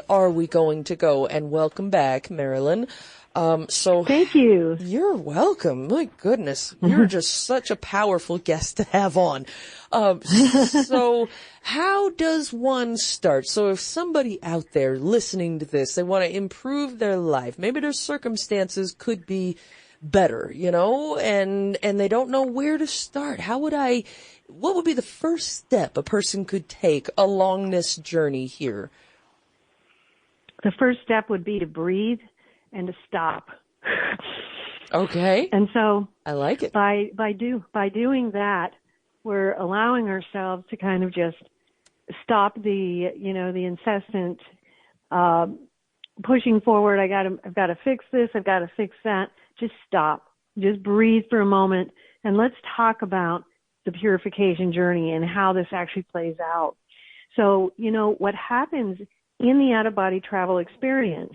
are we going to go? And welcome back, Marilynn. Thank you. You're welcome. My goodness, you're just such a powerful guest to have on. So how does one start? So if somebody out there listening to this, they want to improve their life, maybe their circumstances could be better, and they don't know where to start. What would be the first step a person could take along this journey here? The first step would be to breathe and to stop. Okay. And so I like it. By doing that, we're allowing ourselves to kind of just stop the incessant pushing forward. I've got to fix this. I've got to fix that. Just stop. Just breathe for a moment, and let's talk about the purification journey and how this actually plays out. So, what happens in the out-of-body travel experience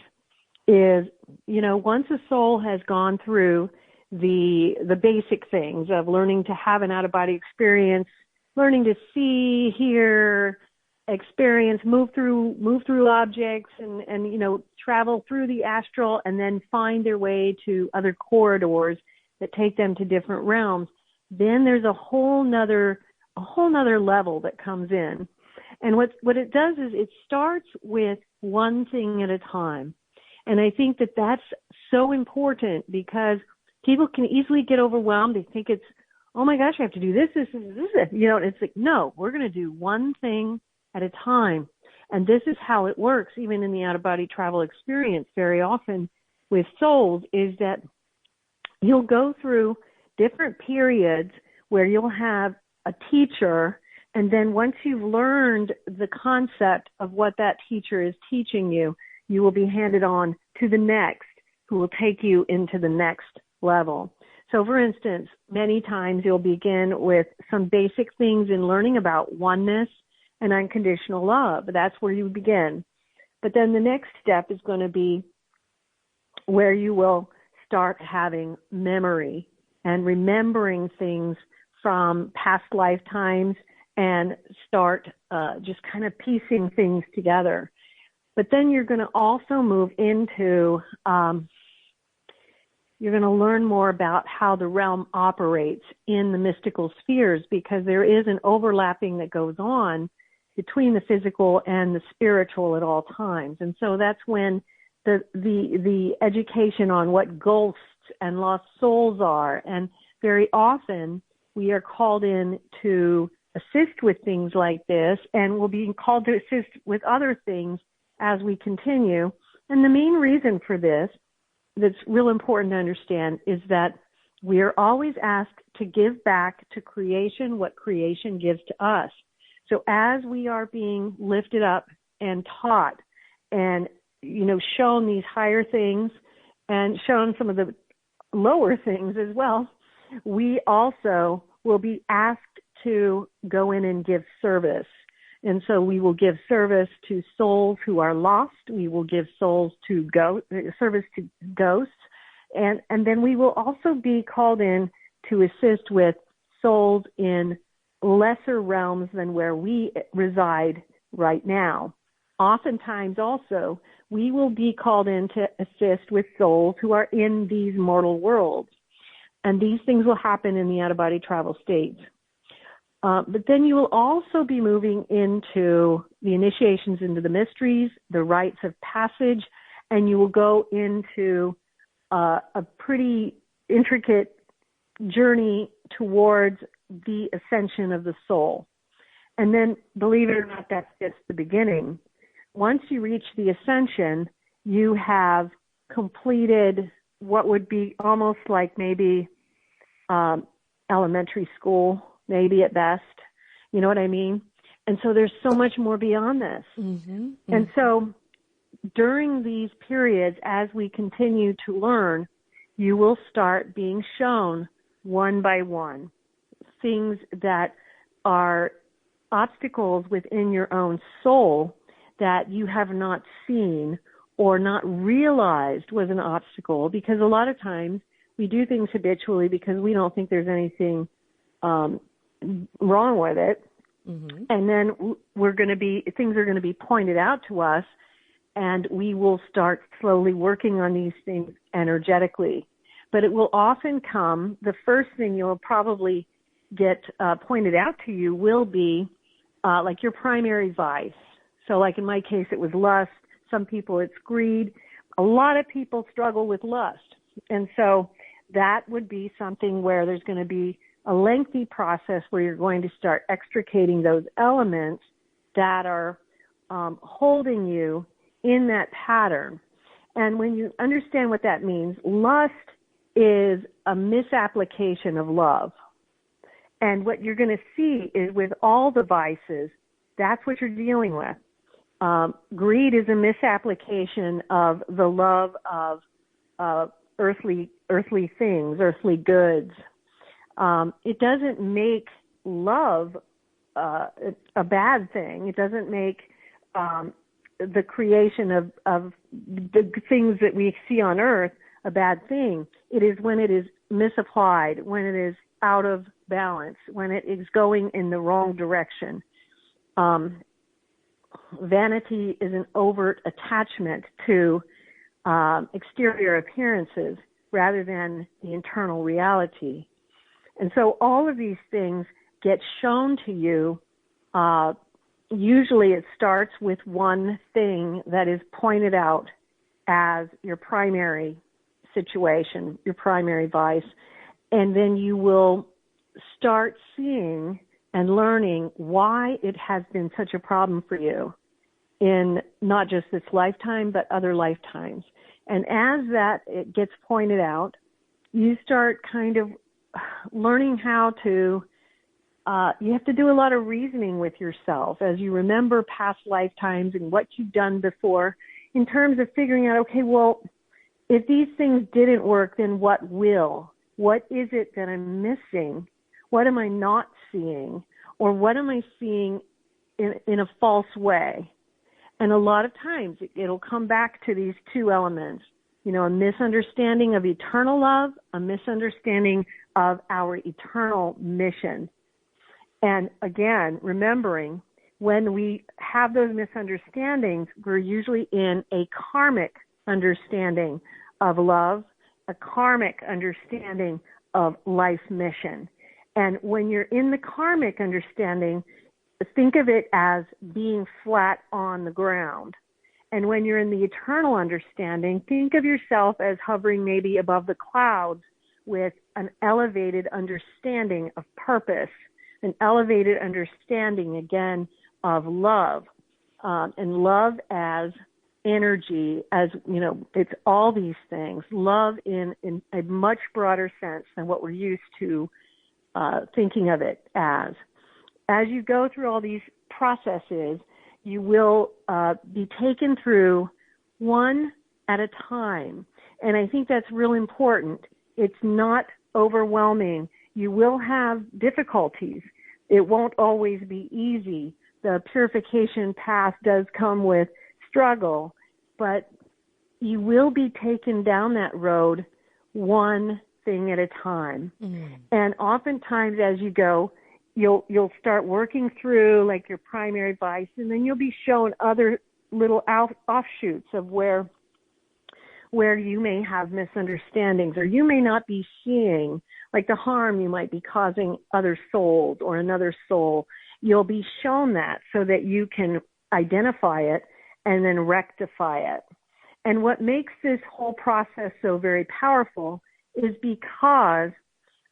is, once a soul has gone through the basic things of learning to have an out-of-body experience, learning to see, hear, experience, move through objects and travel through the astral and then find their way to other corridors that take them to different realms, then there's a whole nother level that comes in. And what it does is it starts with one thing at a time. And I think that that's so important because people can easily get overwhelmed. They think it's, oh my gosh, I have to do this. And it's like, no, we're going to do one thing at a time. And this is how it works, even in the out-of-body travel experience very often with souls, is that you'll go through different periods where you'll have a teacher, and then once you've learned the concept of what that teacher is teaching you, you will be handed on to the next, who will take you into the next level. So, for instance, many times you'll begin with some basic things in learning about oneness and unconditional love. That's where you begin. But then the next step is going to be where you will start having memory and remembering things from past lifetimes and start just kind of piecing things together. But then you're going to also move into, you're going to learn more about how the realm operates in the mystical spheres, because there is an overlapping that goes on between the physical and the spiritual at all times. And so that's when the education on what ghosts and lost souls are, and very often we are called in to assist with things like this, and we'll be called to assist with other things as we continue. And the main reason for this that's real important to understand is that we are always asked to give back to creation what creation gives to us. So as we are being lifted up and taught and, shown these higher things and shown some of the lower things as well, we also will be asked to go in and give service. And so we will give service to souls who are lost. We will give service to ghosts. And then we will also be called in to assist with souls in lesser realms than where we reside right now. Oftentimes also, we will be called in to assist with souls who are in these mortal worlds. And these things will happen in the out-of-body travel states. But then you will also be moving into the initiations into the mysteries, the rites of passage, and you will go into a pretty intricate journey towards the ascension of the soul. And then, believe it or not, that's just the beginning. Once you reach the ascension, you have completed what would be almost like maybe elementary school, maybe at best. You know what I mean? And so there's so much more beyond this. Mm-hmm, mm-hmm. And so during these periods, as we continue to learn, you will start being shown one by one things that are obstacles within your own soul that you have not seen or not realized was an obstacle, because a lot of times we do things habitually because we don't think there's anything wrong with it. Mm-hmm. And then things are going to be pointed out to us, and we will start slowly working on these things energetically. But it will often come, the first thing you'll probably get pointed out to you will be like your primary vice. So like in my case, it was lust. Some people it's greed. A lot of people struggle with lust. And so that would be something where there's going to be a lengthy process where you're going to start extricating those elements that are holding you in that pattern. And when you understand what that means, lust is a misapplication of love. And what you're going to see is with all the vices, that's what you're dealing with. Greed is a misapplication of the love of earthly things, earthly goods. It doesn't make love a bad thing. It doesn't make the creation of the things that we see on earth a bad thing. It is when it is misapplied, when it is out of balance, when it is going in the wrong direction. Vanity is an overt attachment to exterior appearances rather than the internal reality. And so all of these things get shown to you. Usually it starts with one thing that is pointed out as your primary situation, your primary vice. And then you will start seeing and learning why it has been such a problem for you in not just this lifetime, but other lifetimes. And as that it gets pointed out, you start kind of learning how to, you have to do a lot of reasoning with yourself as you remember past lifetimes and what you've done before in terms of figuring out, okay, well, if these things didn't work, then what will? What is it that I'm missing? What am I not seeing? Or what am I seeing in a false way? And a lot of times it'll come back to these two elements, you know, a misunderstanding of eternal love, a misunderstanding of our eternal mission. And again, remembering when we have those misunderstandings, we're usually in a karmic understanding of love, a karmic understanding of life mission. And when you're in the karmic understanding, think of it as being flat on the ground. And when you're in the eternal understanding, think of yourself as hovering maybe above the clouds with an elevated understanding of purpose, an elevated understanding, again, of love, and love as energy, as, you know, it's all these things. Love in a much broader sense than what we're used to thinking of it as. As you go through all these processes, you will be taken through one at a time. And I think that's really important. It's not overwhelming. You will have difficulties. It won't always be easy. The purification path does come with struggle, but you will be taken down that road one thing at a time. Mm. And oftentimes as you go, you'll start working through like your primary vice, and then you'll be shown other little offshoots of where you may have misunderstandings, or you may not be seeing like the harm you might be causing other souls or another soul. You'll be shown that so that you can identify it and then rectify it. And what makes this whole process so very powerful is because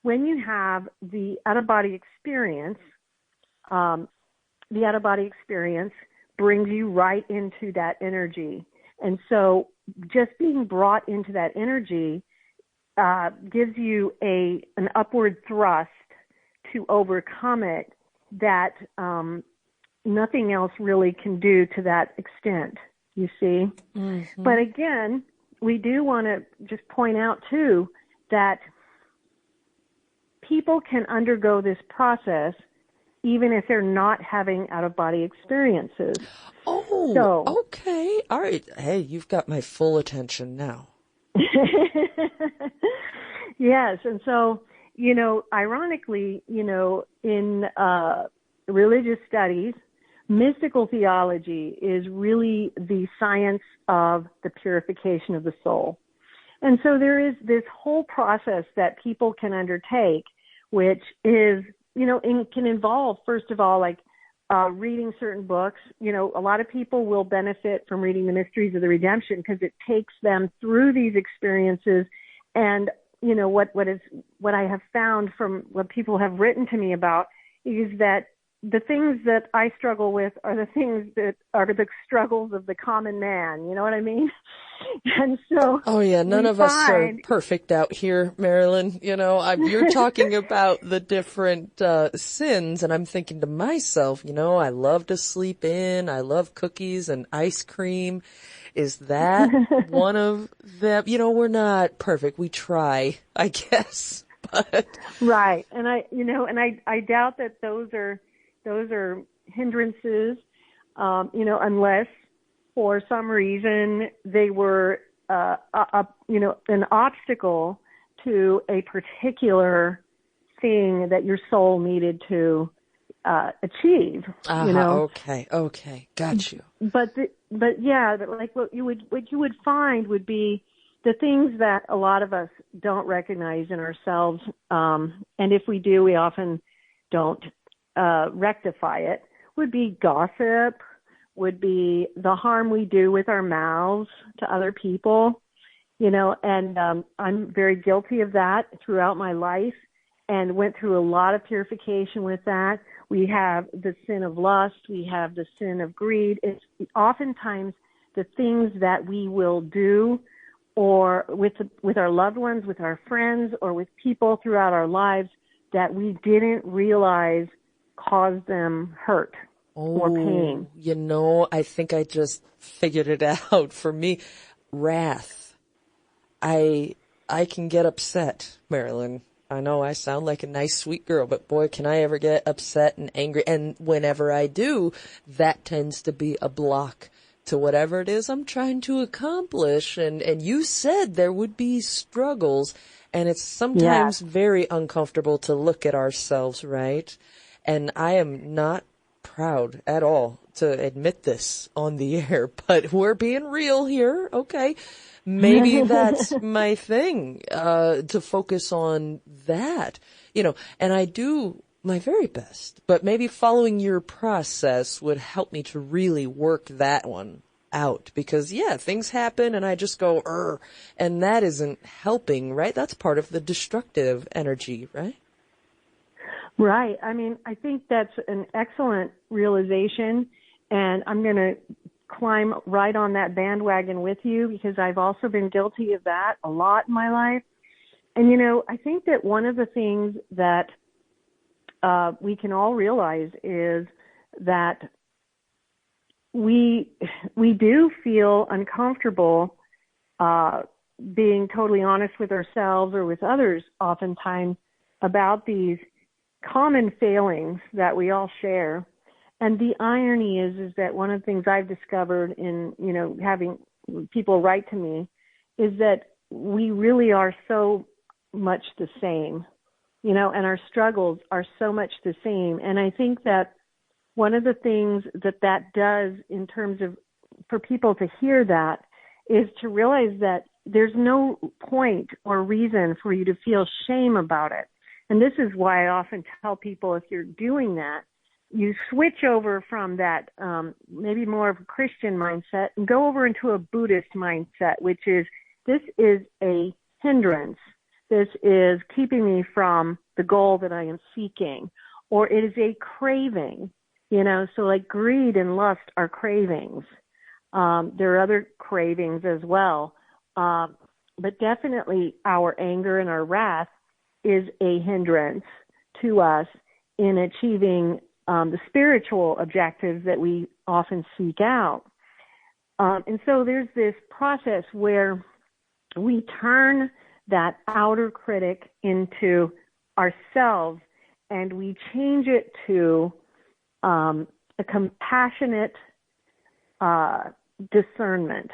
when you have the out-of-body experience, brings you right into that energy. And so just being brought into that energy gives you an upward thrust to overcome it that nothing else really can do to that extent, you see. Mm-hmm. But again, we do want to just point out, too, that people can undergo this process even if they're not having out-of-body experiences. Oh, so, okay. All right. Hey, you've got my full attention now. Yes. And so, you know, ironically, you know, in religious studies, Mystical theology is really the science of the purification of the soul. And so there is this whole process that people can undertake, which is, can involve, first of all, like reading certain books. A lot of people will benefit from reading the Mysteries of the Redemption because it takes them through these experiences. And, what I have found from what people have written to me about is that the things that I struggle with are the things that are the struggles of the common man. You know what I mean? And so, oh yeah, none of us are perfect out here, Marilynn. You're talking about the different sins, and I'm thinking to myself, I love to sleep in. I love cookies and ice cream. Is that one of them? We're not perfect. We try, I guess. But right, and I doubt that those are hindrances, unless for some reason they were, an obstacle to a particular thing that your soul needed to achieve. Okay, got you. But like what you would find would be the things that a lot of us don't recognize in ourselves, and if we do, we often don't rectify it, would be gossip, would be the harm we do with our mouths to other people, and I'm very guilty of that throughout my life and went through a lot of purification with that. We have the sin of lust, we have the sin of greed. It's oftentimes the things that we will do or with our loved ones, with our friends, or with people throughout our lives that we didn't realize cause them hurt or pain. I think I just figured it out. For me, wrath. I can get upset, Marilynn. I know I sound like a nice, sweet girl, but boy, can I ever get upset and angry. And whenever I do, that tends to be a block to whatever it is I'm trying to accomplish. And you said there would be struggles, and it's sometimes very uncomfortable to look at ourselves, right? And I am not proud at all to admit this on the air, but we're being real here. Okay. Maybe that's my thing, to focus on that, and I do my very best, but maybe following your process would help me to really work that one out, because things happen and I just go, and that isn't helping, right? That's part of the destructive energy, right? Right. I mean, I think that's an excellent realization, and I'm going to climb right on that bandwagon with you because I've also been guilty of that a lot in my life. And, I think that one of the things that we can all realize is that we do feel uncomfortable being totally honest with ourselves or with others oftentimes about these common failings that we all share. And the irony is that one of the things I've discovered in, having people write to me is that we really are so much the same, and our struggles are so much the same. And I think that one of the things that does in terms of for people to hear that is to realize that there's no point or reason for you to feel shame about it. And this is why I often tell people, if you're doing that, you switch over from that maybe more of a Christian mindset and go over into a Buddhist mindset, which is, this is a hindrance. This is keeping me from the goal that I am seeking. Or it is a craving, so like greed and lust are cravings. There are other cravings as well. But definitely our anger and our wrath is a hindrance to us in achieving the spiritual objectives that we often seek out. And so there's this process where we turn that outer critic into ourselves and we change it to a compassionate discernment,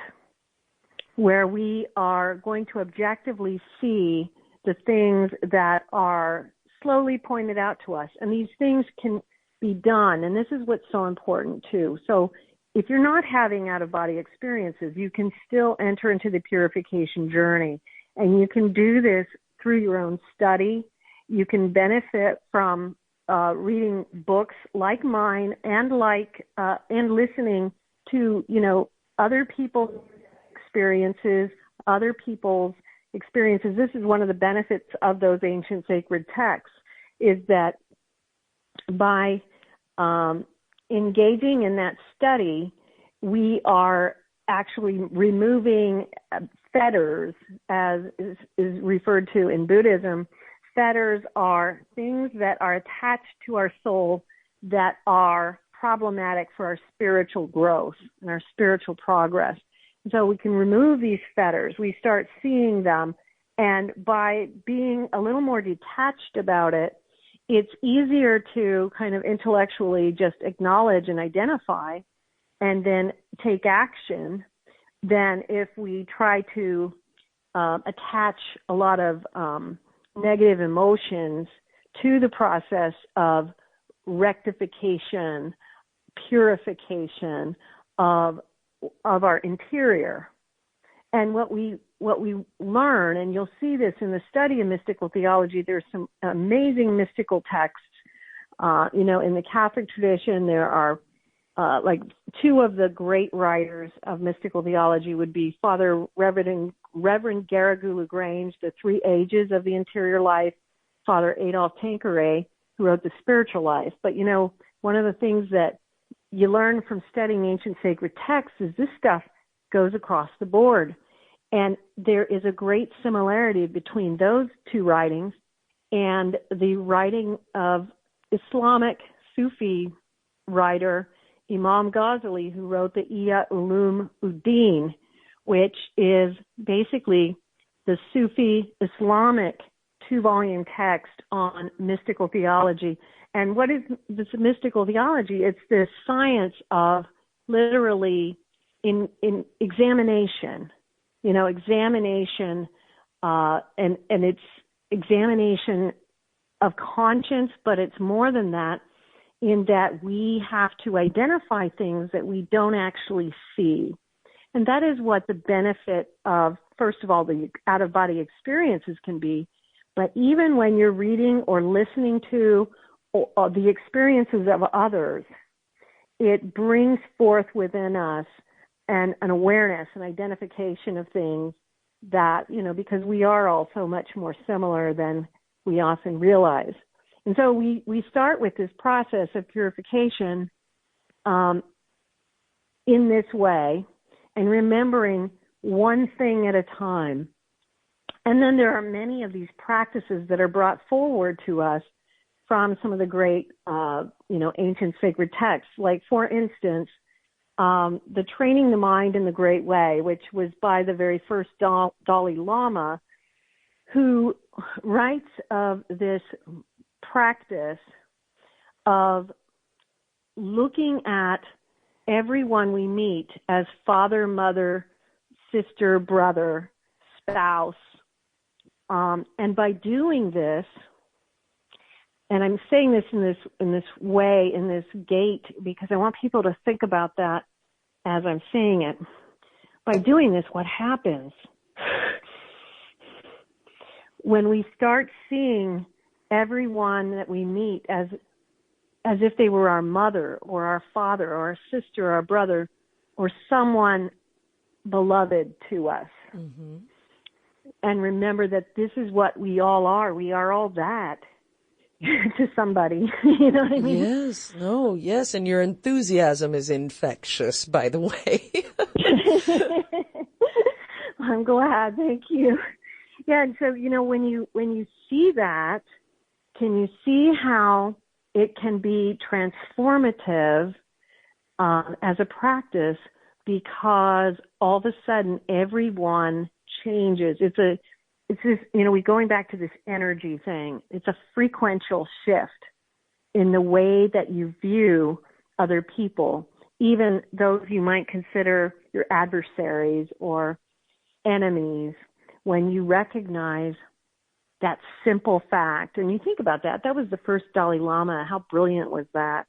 where we are going to objectively see the things that are slowly pointed out to us. And these things can be done. And this is what's so important too. So if you're not having out-of-body experiences, you can still enter into the purification journey. And you can do this through your own study. You can benefit from reading books like mine and listening to, other people's experiences, This is one of the benefits of those ancient sacred texts, is that by engaging in that study, we are actually removing fetters, as is referred to in Buddhism. Fetters are things that are attached to our soul that are problematic for our spiritual growth and our spiritual progress. And so we can remove these fetters. We start seeing them, and by being a little more detached about it, it's easier to kind of intellectually just acknowledge and identify and then take action than if we try to attach a lot of negative emotions to the process of rectification, purification of our interior. And what we learn, and you'll see this in the study of mystical theology, there's some amazing mystical texts. In the Catholic tradition, there are like two of the great writers of mystical theology would be Reverend Garrigou Lagrange, The Three Ages of the Interior Life, Father Adolphe Tanqueray, who wrote The Spiritual Life. But, one of the things that you learn from studying ancient sacred texts is this stuff goes across the board. And there is a great similarity between those two writings and the writing of Islamic Sufi writer Imam Ghazali, who wrote the Ihya Ulum Uddin, which is basically the Sufi Islamic 2-volume text on mystical theology. And what is this mystical theology? It's this science of literally in examination, and it's examination of conscience, but it's more than that, in that we have to identify things that we don't actually see. And that is what the benefit of, first of all, the out-of-body experiences can be. But even when you're reading or listening to the experiences of others, it brings forth within us an awareness, an identification of things that, because we are all so much more similar than we often realize. And so we start with this process of purification in this way, and remembering one thing at a time. And then there are many of these practices that are brought forward to us from some of the great, ancient sacred texts. Like, for instance, the Training the Mind in the Great Way, which was by the very first Dalai Lama, who writes of this practice of looking at everyone we meet as father, mother, sister, brother, spouse. And by doing this, and I'm saying this in this way, in this gait, because I want people to think about that as I'm saying it. By doing this, what happens? When we start seeing everyone that we meet as if they were our mother or our father or our sister or our brother or someone beloved to us. Mm-hmm. And remember that this is what we all are. We are all that to somebody. You know what I mean? Yes. No, yes. And your enthusiasm is infectious, by the way. I'm glad. Thank you. Yeah. And so, when you see that, can you see how it can be transformative as a practice, because all of a sudden everyone changes. It's this, we're going back to this energy thing. It's a frequential shift in the way that you view other people, even those you might consider your adversaries or enemies, when you recognize that simple fact. And you think about that. That was the first Dalai Lama. How brilliant was that?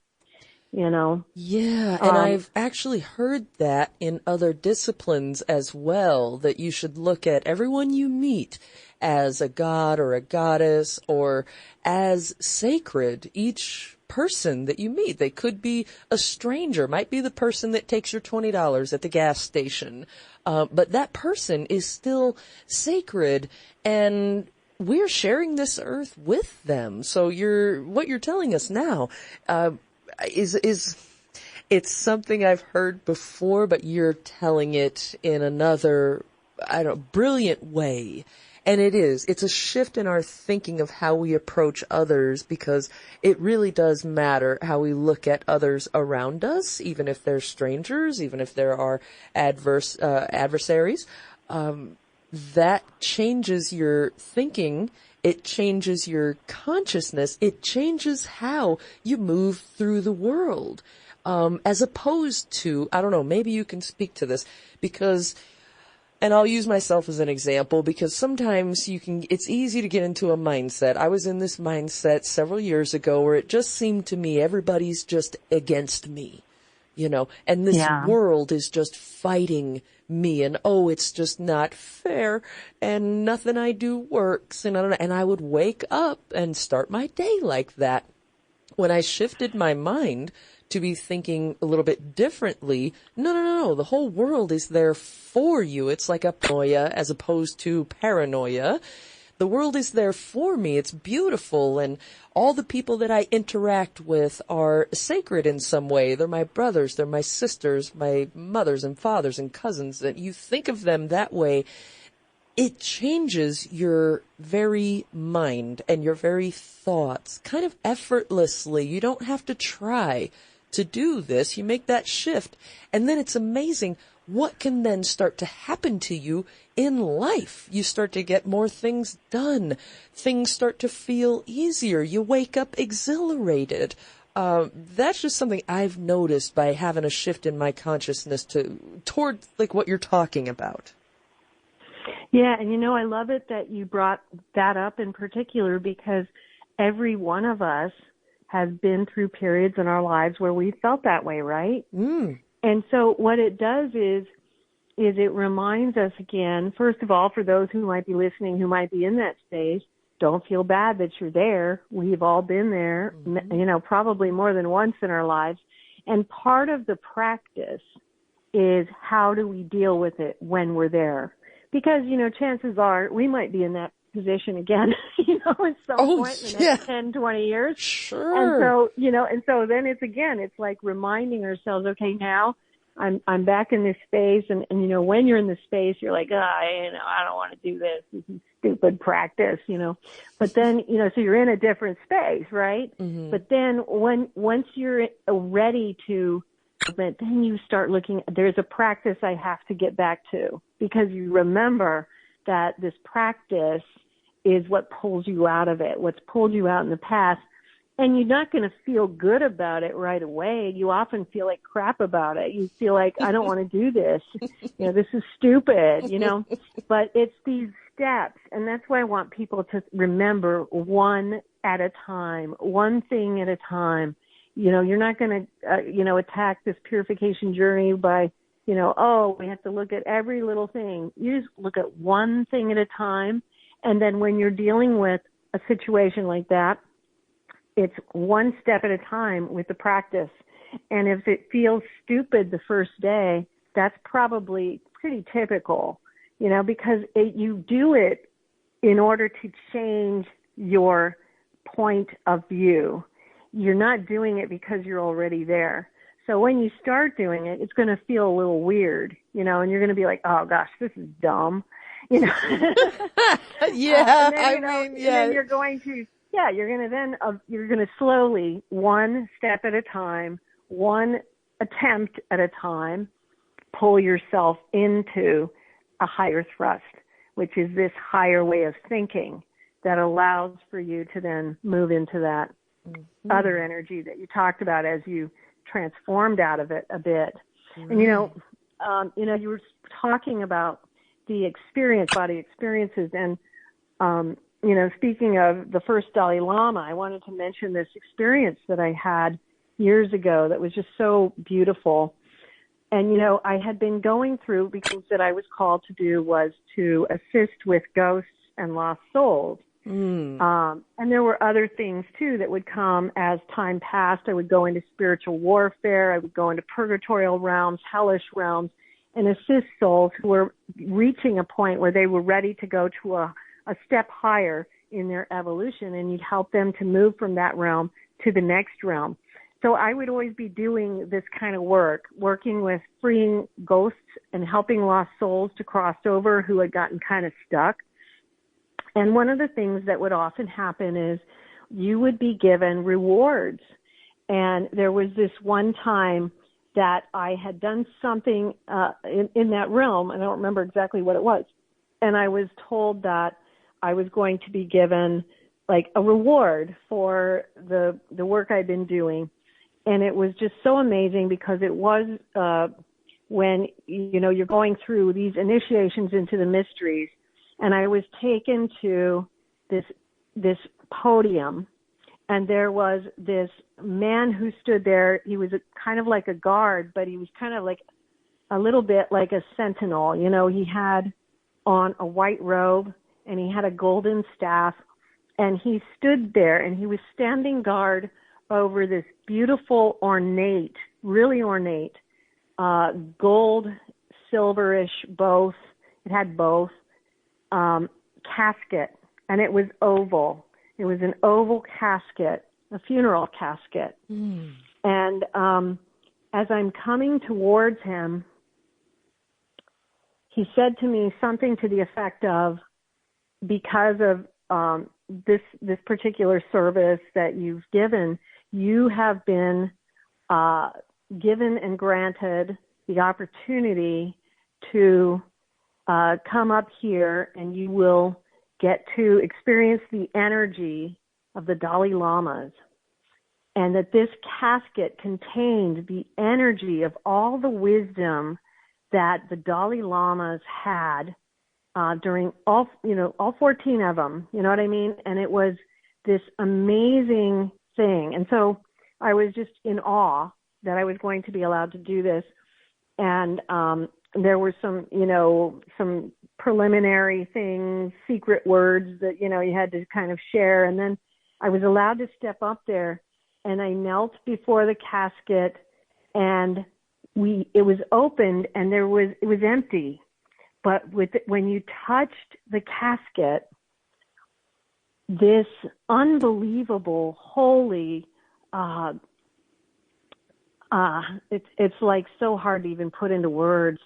Yeah, and I've actually heard that in other disciplines as well, that you should look at everyone you meet as a god or a goddess or as sacred. Each person that you meet, they could be a stranger, might be the person that takes your $20 at the gas station, but that person is still sacred, and we're sharing this earth with them. So what you're telling us now, is it's something I've heard before, but you're telling it in another, brilliant way. And it's a shift in our thinking of how we approach others, because it really does matter how we look at others around us, even if they're strangers, even if there are adversaries. That changes your thinking. It changes your consciousness. It changes how you move through the world. As opposed to, I don't know, maybe you can speak to this, because, and I'll use myself as an example, because sometimes it's easy to get into a mindset. I was in this mindset several years ago where it just seemed to me everybody's just against me, and this world is just fighting me, and it's just not fair, and nothing I do works, and I don't know. And I would wake up and start my day like that. When I shifted my mind to be thinking a little bit differently, no, the whole world is there for you. It's like a paranoia as opposed to paranoia. The world is there for me. It's beautiful, and all the people that I interact with are sacred in some way. They're my brothers, they're my sisters, my mothers and fathers and cousins. That you think of them that way, it changes your very mind and your very thoughts kind of effortlessly. You don't have to try to do this. You make that shift, and then it's amazing what can then start to happen to you in life. You start to get more things done. Things start to feel easier. You wake up exhilarated. That's just something I've noticed by having a shift in my consciousness toward like what you're talking about. Yeah, and I love it that you brought that up in particular, because every one of us has been through periods in our lives where we felt that way, right? And so what it does is it reminds us again, first of all, for those who might be listening, who might be in that space, don't feel bad that you're there. We've all been there, probably more than once in our lives. And part of the practice is how do we deal with it when we're there? Because, chances are we might be in that position again, at some point in the next 10, 20 years. Sure. And so then it's like reminding ourselves, okay, now I'm back in this space. And when you're in the space, you're like, I don't want to do this. This is stupid practice, But then, so you're in a different space, right? Mm-hmm. But then once you're ready to, then you start looking, there's a practice I have to get back to, because you remember that this practice is what pulls you out of it, what's pulled you out in the past. And you're not going to feel good about it right away. You often feel like crap about it. You feel like, I don't want to do this. This is stupid, But it's these steps. And that's why I want people to remember one at a time, one thing at a time. You're not going to, attack this purification journey by, we have to look at every little thing. You just look at one thing at a time. And then when you're dealing with a situation like that, it's one step at a time with the practice. And if it feels stupid the first day, that's probably pretty typical, because you do it in order to change your point of view. You're not doing it because you're already there. So when you start doing it, it's going to feel a little weird, and you're going to be like, oh gosh, this is dumb, Yeah, And then you're going to, you're going to slowly, one step at a time, one attempt at a time, pull yourself into a higher thrust, which is this higher way of thinking that allows for you to then move into that other energy that you talked about as you transformed out of it a bit. And, you were talking about the body experiences. And, speaking of the first Dalai Lama, I wanted to mention this experience that I had, years ago that was just so beautiful. And, you know, I had been going through, because that I was called to do was to assist with ghosts and lost souls. And there were other things, too, that would come as time passed. I would go into spiritual warfare. I would go into purgatorial realms, hellish realms, and assist souls who were reaching a point where they were ready to go to a step higher in their evolution, and you'd help them to move from that realm to the next realm. So I would always be doing this kind of work, working with freeing ghosts and helping lost souls to cross over who had gotten kind of stuck. And one of the things that would often happen is you would be given rewards. And there was this one time that I had done something in that realm. I don't remember exactly what it was. And I was told that I was going to be given like a reward for the work I'd been doing. And it was just so amazing because it was when, you know, you're going through these initiations into the mysteries. And I was taken to this podium, and there was this man who stood there. He was kind of like a guard, but he was kind of like a little bit like a sentinel. You know, he had on a white robe, and he had a golden staff, and he stood there, and he was standing guard over this beautiful, ornate, really ornate, gold, silverish, both. It had both. Casket, and it was oval. It was an oval casket, a funeral casket. And as I'm coming towards him, he said to me something to the effect of, because of this particular service that you've given, you have been given and granted the opportunity to come up here, and you will get to experience the energy of the Dalai Lamas, and that this casket contained the energy of all the wisdom that the Dalai Lamas had during all 14 of them, you know what I mean? And it was this amazing thing. And so I was just in awe that I was going to be allowed to do this. And there were some preliminary things, secret words that, you know, you had to kind of share. And then I was allowed to step up there, and I knelt before the casket, and it was opened, and it was empty. But when you touched the casket, this unbelievable, holy, it's like so hard to even put into words,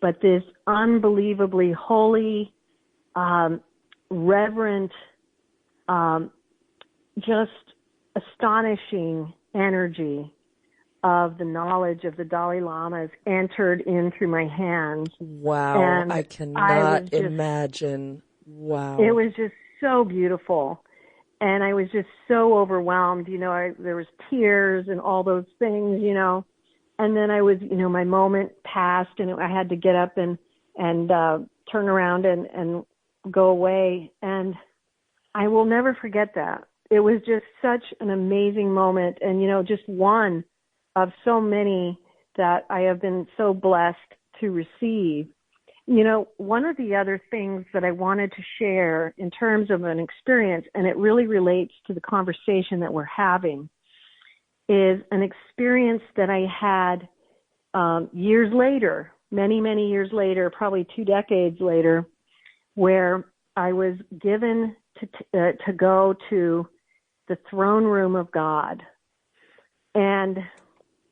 but this unbelievably holy, reverent, just astonishing energy of the knowledge of the Dalai Lamas entered in through my hands. Wow, and I cannot imagine. Wow. It was just so beautiful. And I was just so overwhelmed, you know, there was tears and all those things, you know. And then I was, you know, my moment passed, and I had to get up and turn around and go away. And I will never forget that. It was just such an amazing moment, and, you know, just one of so many that I have been so blessed to receive. You know, one of the other things that I wanted to share in terms of an experience, and it really relates to the conversation that we're having, is an experience that I had years later, many, many years later, probably 2 decades later, where I was given to go to the throne room of God. And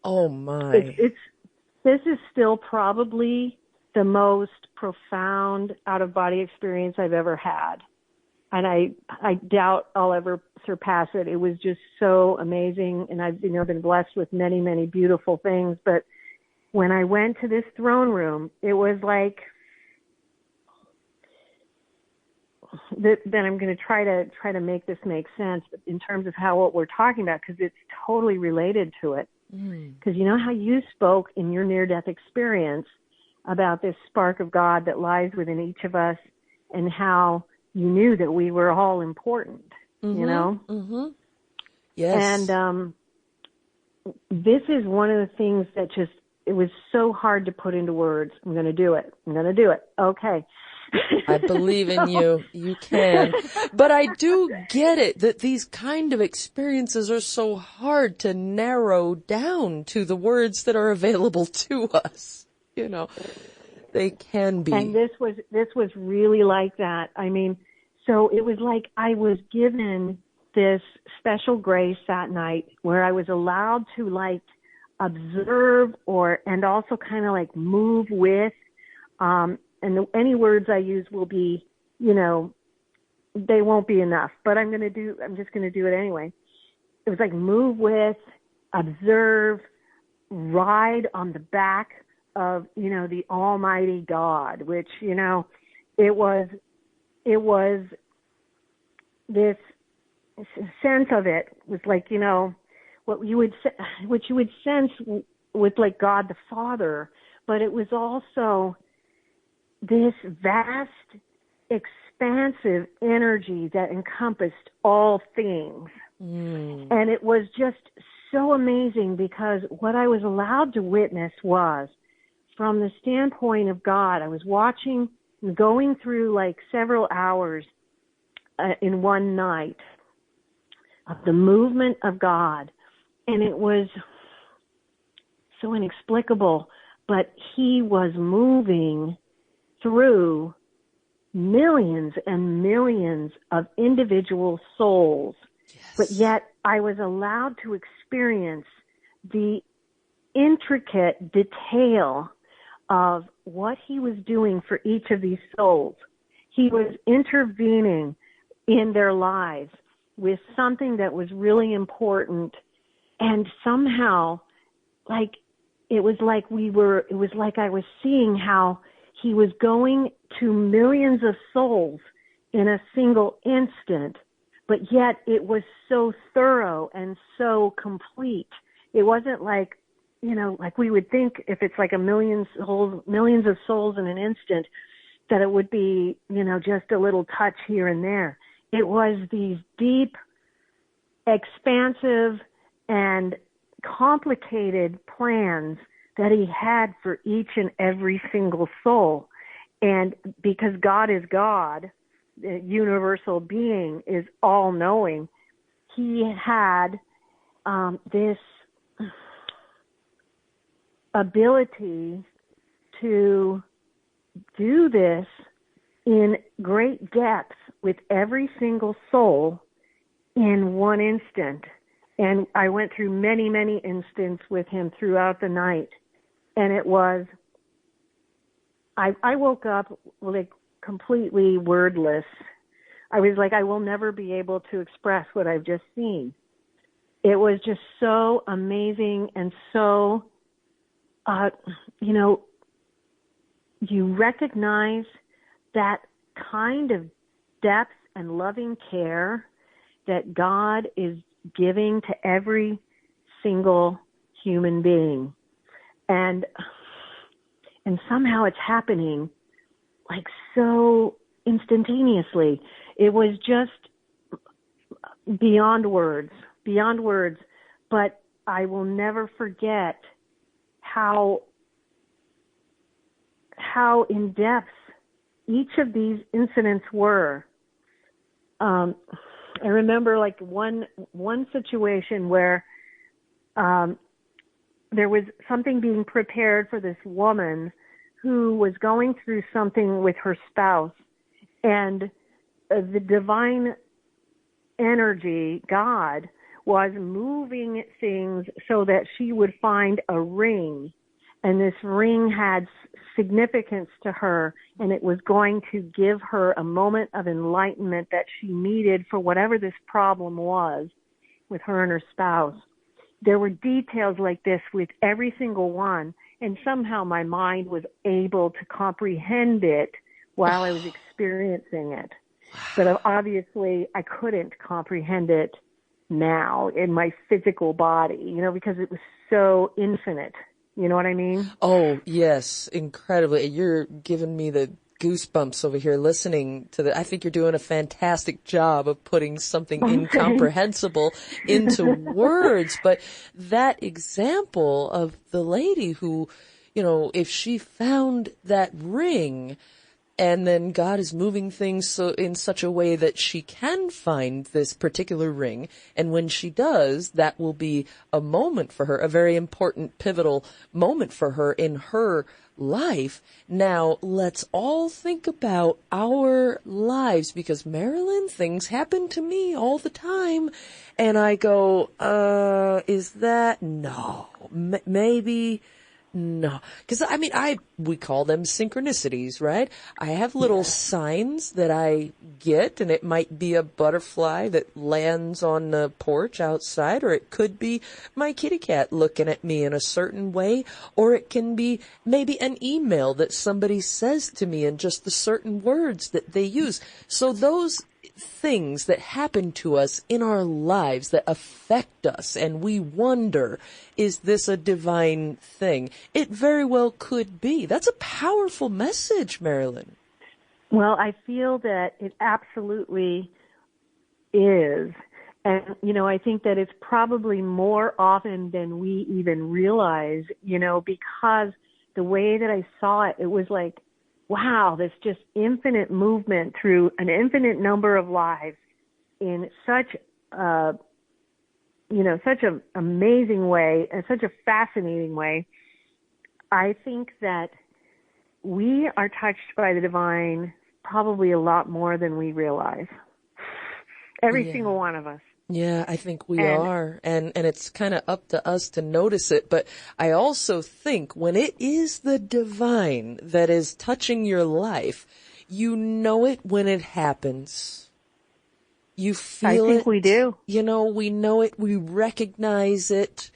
oh my, this is still probably the most profound out-of-body experience I've ever had. And I doubt I'll ever surpass it. It was just so amazing. And I've, you know, been blessed with many, many beautiful things. But when I went to this throne room, it was like, then I'm going to try to make this make sense in terms of what we're talking about, because it's totally related to it. Because you know how you spoke in your near-death experience about this spark of God that lies within each of us, and how you knew that we were all important, you know? Yes. And this is one of the things that it was so hard to put into words. I'm going to do it. I'm going to do it. Okay. I believe in you. You can. But I do get it that these kind of experiences are so hard to narrow down to the words that are available to us. You know, they can be. And this was really like that. I mean, so it was like I was given this special grace that night where I was allowed to like observe and also kind of like move with, any words I use will be, you know, they won't be enough, but I'm just going to do it anyway. It was like move with, observe, ride on the back of, you know, the Almighty God, which, you know, it was this sense of it was like, you know, what you would sense with like God the Father, but it was also this vast, expansive energy that encompassed all things. And it was just so amazing because what I was allowed to witness was from the standpoint of God. I was watching and going through like several hours in one night of the movement of God. And it was so inexplicable, but he was moving through millions and millions of individual souls. Yes. But yet I was allowed to experience the intricate detail of what he was doing for each of these souls. He was intervening in their lives with something that was really important, and somehow, like, it was like I was seeing how he was going to millions of souls in a single instant, but yet it was so thorough and so complete. It wasn't like, you know, like we would think if it's like millions of souls in an instant, that it would be, you know, just a little touch here and there. It was these deep, expansive, and complicated plans that he had for each and every single soul. And because God is God, the universal being is all-knowing, he had this ability to do this in great depth with every single soul in one instant. And I went through many, many instances with him throughout the night. And it was, I woke up like completely wordless. I was like, I will never be able to express what I've just seen. It was just so amazing and so, you know, you recognize that kind of depth and loving care that God is giving to every single human being. And somehow it's happening like so instantaneously. It was just beyond words. But I will never forget how in depth each of these incidents were. I remember like one situation where there was something being prepared for this woman who was going through something with her spouse, and the divine energy, God, was moving things so that she would find a ring, and this ring had significance to her, and it was going to give her a moment of enlightenment that she needed for whatever this problem was with her and her spouse. There were details like this with every single one, and somehow my mind was able to comprehend it while I was experiencing it. But obviously I couldn't comprehend it now in my physical body, you know, because it was so infinite. You know what I mean? Oh, yes, incredibly. You're giving me the goosebumps over here listening to I think you're doing a fantastic job of putting something incomprehensible into words. But that example of the lady who, if she found that ring, and then God is moving things so in such a way that she can find this particular ring. And when she does, that will be a moment for her, a very important, pivotal moment for her in her life. Now, let's all think about our lives, because Marilynn, things happen to me all the time. And I go, is that? No, maybe. No, because we call them synchronicities, right? I have little signs that I get, and it might be a butterfly that lands on the porch outside, or it could be my kitty cat looking at me in a certain way, or it can be maybe an email that somebody says to me in just the certain words that they use. So those things that happen to us in our lives that affect us, and we wonder, is this a divine thing? It very well could be. That's a powerful message, Marilynn. Well, I feel that it absolutely is. And, I think that it's probably more often than we even realize, because the way that I saw it, it was like, wow, this just infinite movement through an infinite number of lives in such an amazing way, and such a fascinating way. I think that we are touched by the divine probably a lot more than we realize. Every single one of us. Yeah, I think we are. And it's kind of up to us to notice it. But I also think when it is the divine that is touching your life, you know it when it happens. You feel it. I think we do. We know it. We recognize it.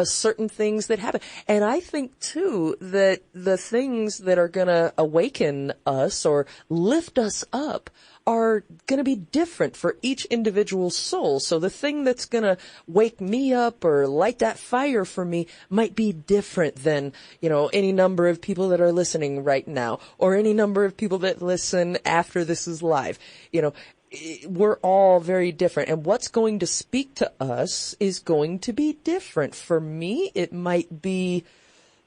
Certain things that happen. And I think, too, that the things that are going to awaken us or lift us up are going to be different for each individual soul. So the thing that's going to wake me up or light that fire for me might be different than, any number of people that are listening right now, or any number of people that listen after this is live. We're all very different, and what's going to speak to us is going to be different. For me, it might be,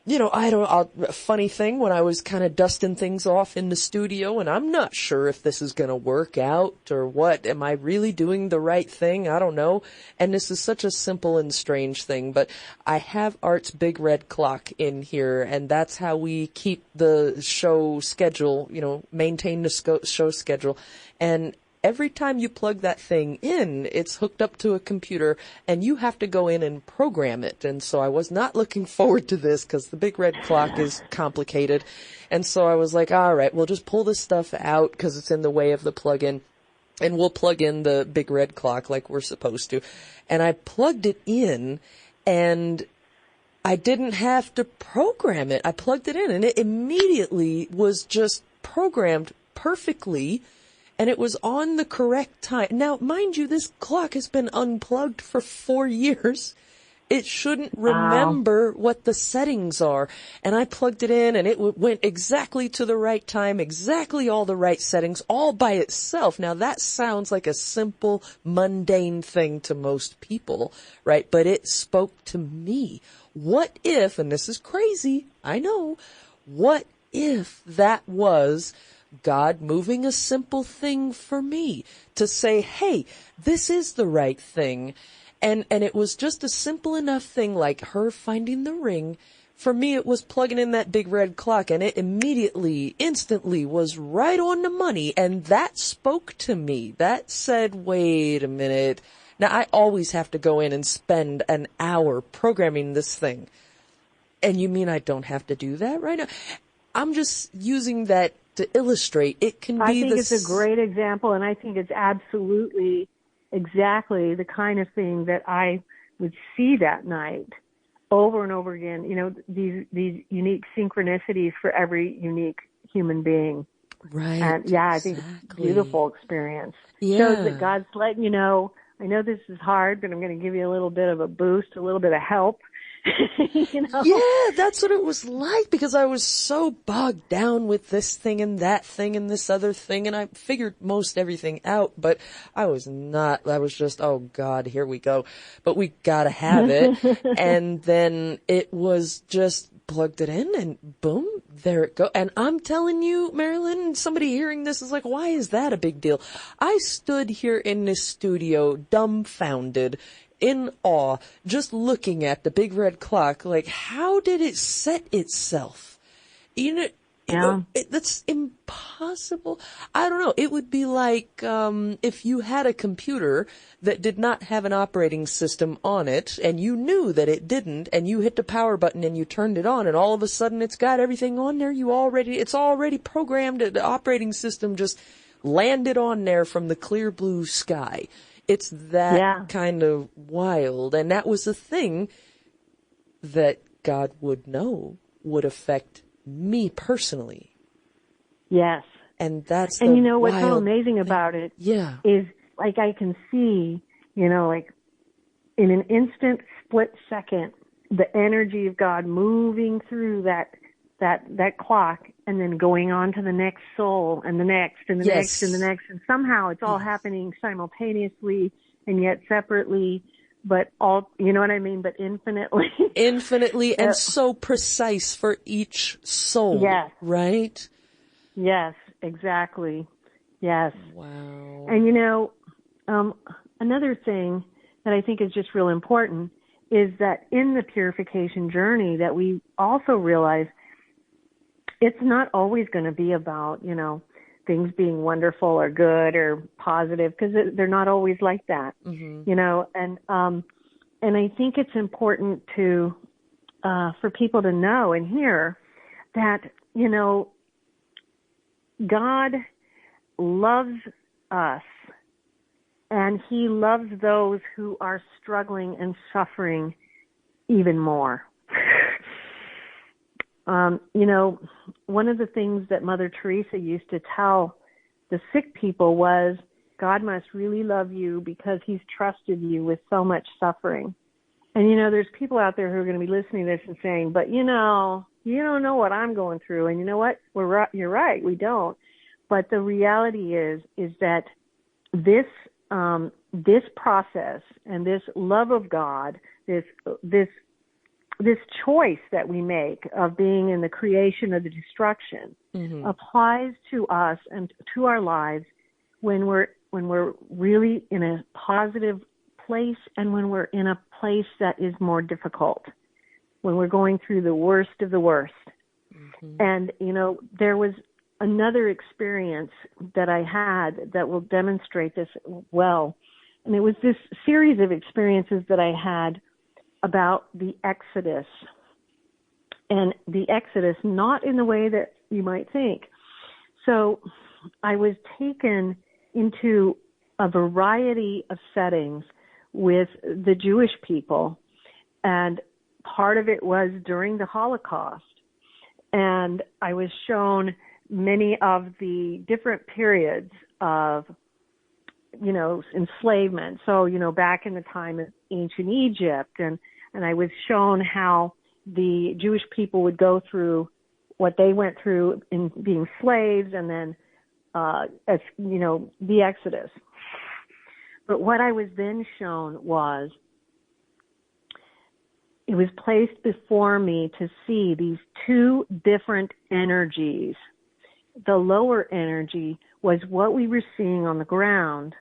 a funny thing when I was kind of dusting things off in the studio, and I'm not sure if this is going to work out or what. Am I really doing the right thing? I don't know. And this is such a simple and strange thing, but I have Art's big red clock in here, and that's how we keep the show schedule, maintain the show schedule. And every time you plug that thing in, it's hooked up to a computer, and you have to go in and program it. And so I was not looking forward to this, because the big red clock is complicated. And so I was like, all right, we'll just pull this stuff out because it's in the way of the plug-in, and we'll plug in the big red clock like we're supposed to. And I plugged it in, and I didn't have to program it. I plugged it in, and it immediately was just programmed perfectly. And it was on the correct time. Now, mind you, this clock has been unplugged for 4 years. It shouldn't remember what the settings are. And I plugged it in, and it went exactly to the right time, exactly all the right settings, all by itself. Now, that sounds like a simple, mundane thing to most people, right? But it spoke to me. What if, and this is crazy, I know, what if that was God moving a simple thing for me to say, hey, this is the right thing. And it was just a simple enough thing like her finding the ring. For me, it was plugging in that big red clock, and it immediately, instantly was right on the money. And that spoke to me. That said, wait a minute. Now, I always have to go in and spend an hour programming this thing. And you mean I don't have to do that right now? I'm just using that to illustrate. It can be I think it's a great example, and I think it's absolutely exactly the kind of thing that I would see that night over and over again. These unique synchronicities for every unique human being. Right. And I think it's a beautiful experience. Yeah. Shows that God's letting you know, I know this is hard, but I'm going to give you a little bit of a boost, a little bit of help Yeah, that's what it was like, because I was so bogged down with this thing and that thing and this other thing, and I figured most everything out, but I was just, oh God, here we go. But we gotta have it. And then it was just plugged it in and boom, there it goes. And I'm telling you, Marilynn, somebody hearing this is like, why is that a big deal? I stood here in this studio dumbfounded, in awe, just looking at the big red clock, like, how did it set itself? That's impossible. I don't know. It would be like, if you had a computer that did not have an operating system on it, and you knew that it didn't, and you hit the power button and you turned it on, and all of a sudden it's got everything on there. It's already programmed. The operating system just landed on there from the clear blue sky. It's that kind of wild. And that was the thing that God would know would affect me personally. Yes. And that's and you know what's so amazing about it is, like, I can see, like, in an instant split second, the energy of God moving through that clock, and then going on to the next soul and the next and the next and the next. And somehow it's all happening simultaneously and yet separately, but all, you know what I mean? But infinitely. Infinitely and so precise for each soul. Yes. Right? Yes, exactly. Yes. Wow. And another thing that I think is just real important is that in the purification journey that we also realize it's not always going to be about, things being wonderful or good or positive, because they're not always like that, and I think it's important to, for people to know and hear that, God loves us, and he loves those who are struggling and suffering even more. One of the things that Mother Teresa used to tell the sick people was, God must really love you because he's trusted you with so much suffering. And, there's people out there who are going to be listening to this and saying, but, you don't know what I'm going through. And you know what? You're right. We don't. But the reality is that this process and this love of God, this choice that we make of being in the creation of the destruction applies to us and to our lives when we're really in a positive place and when we're in a place that is more difficult, when we're going through the worst of the worst. And, there was another experience that I had that will demonstrate this well. And it was this series of experiences that I had about the Exodus, and the Exodus not in the way that you might think. So I was taken into a variety of settings with the Jewish people, and part of it was during the Holocaust, and I was shown many of the different periods of enslavement. So, back in the time of ancient Egypt, and I was shown how the Jewish people would go through what they went through in being slaves, and then, the Exodus. But what I was then shown was, it was placed before me to see these two different energies. The lower energy was what we were seeing on the ground,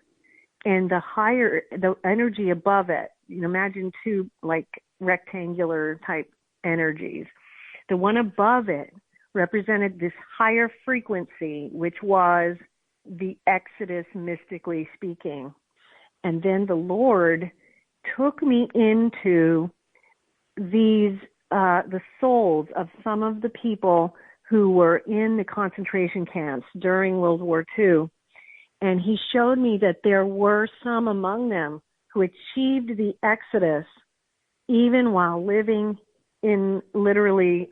and the energy above it, imagine two like rectangular type energies. The one above it represented this higher frequency, which was the Exodus, mystically speaking. And then the Lord took me into the souls of some of the people who were in the concentration camps during World War II. And he showed me that there were some among them who achieved the Exodus even while living in literally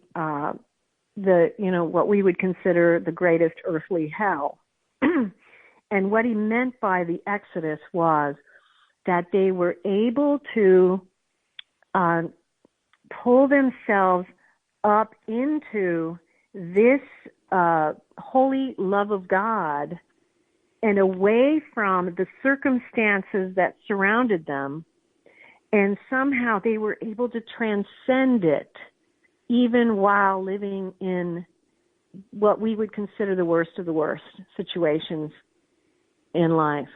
what we would consider the greatest earthly hell. And what he meant by the Exodus was that they were able to pull themselves up into this holy love of God and away from the circumstances that surrounded them. And somehow they were able to transcend it, even while living in what we would consider the worst of the worst situations in life.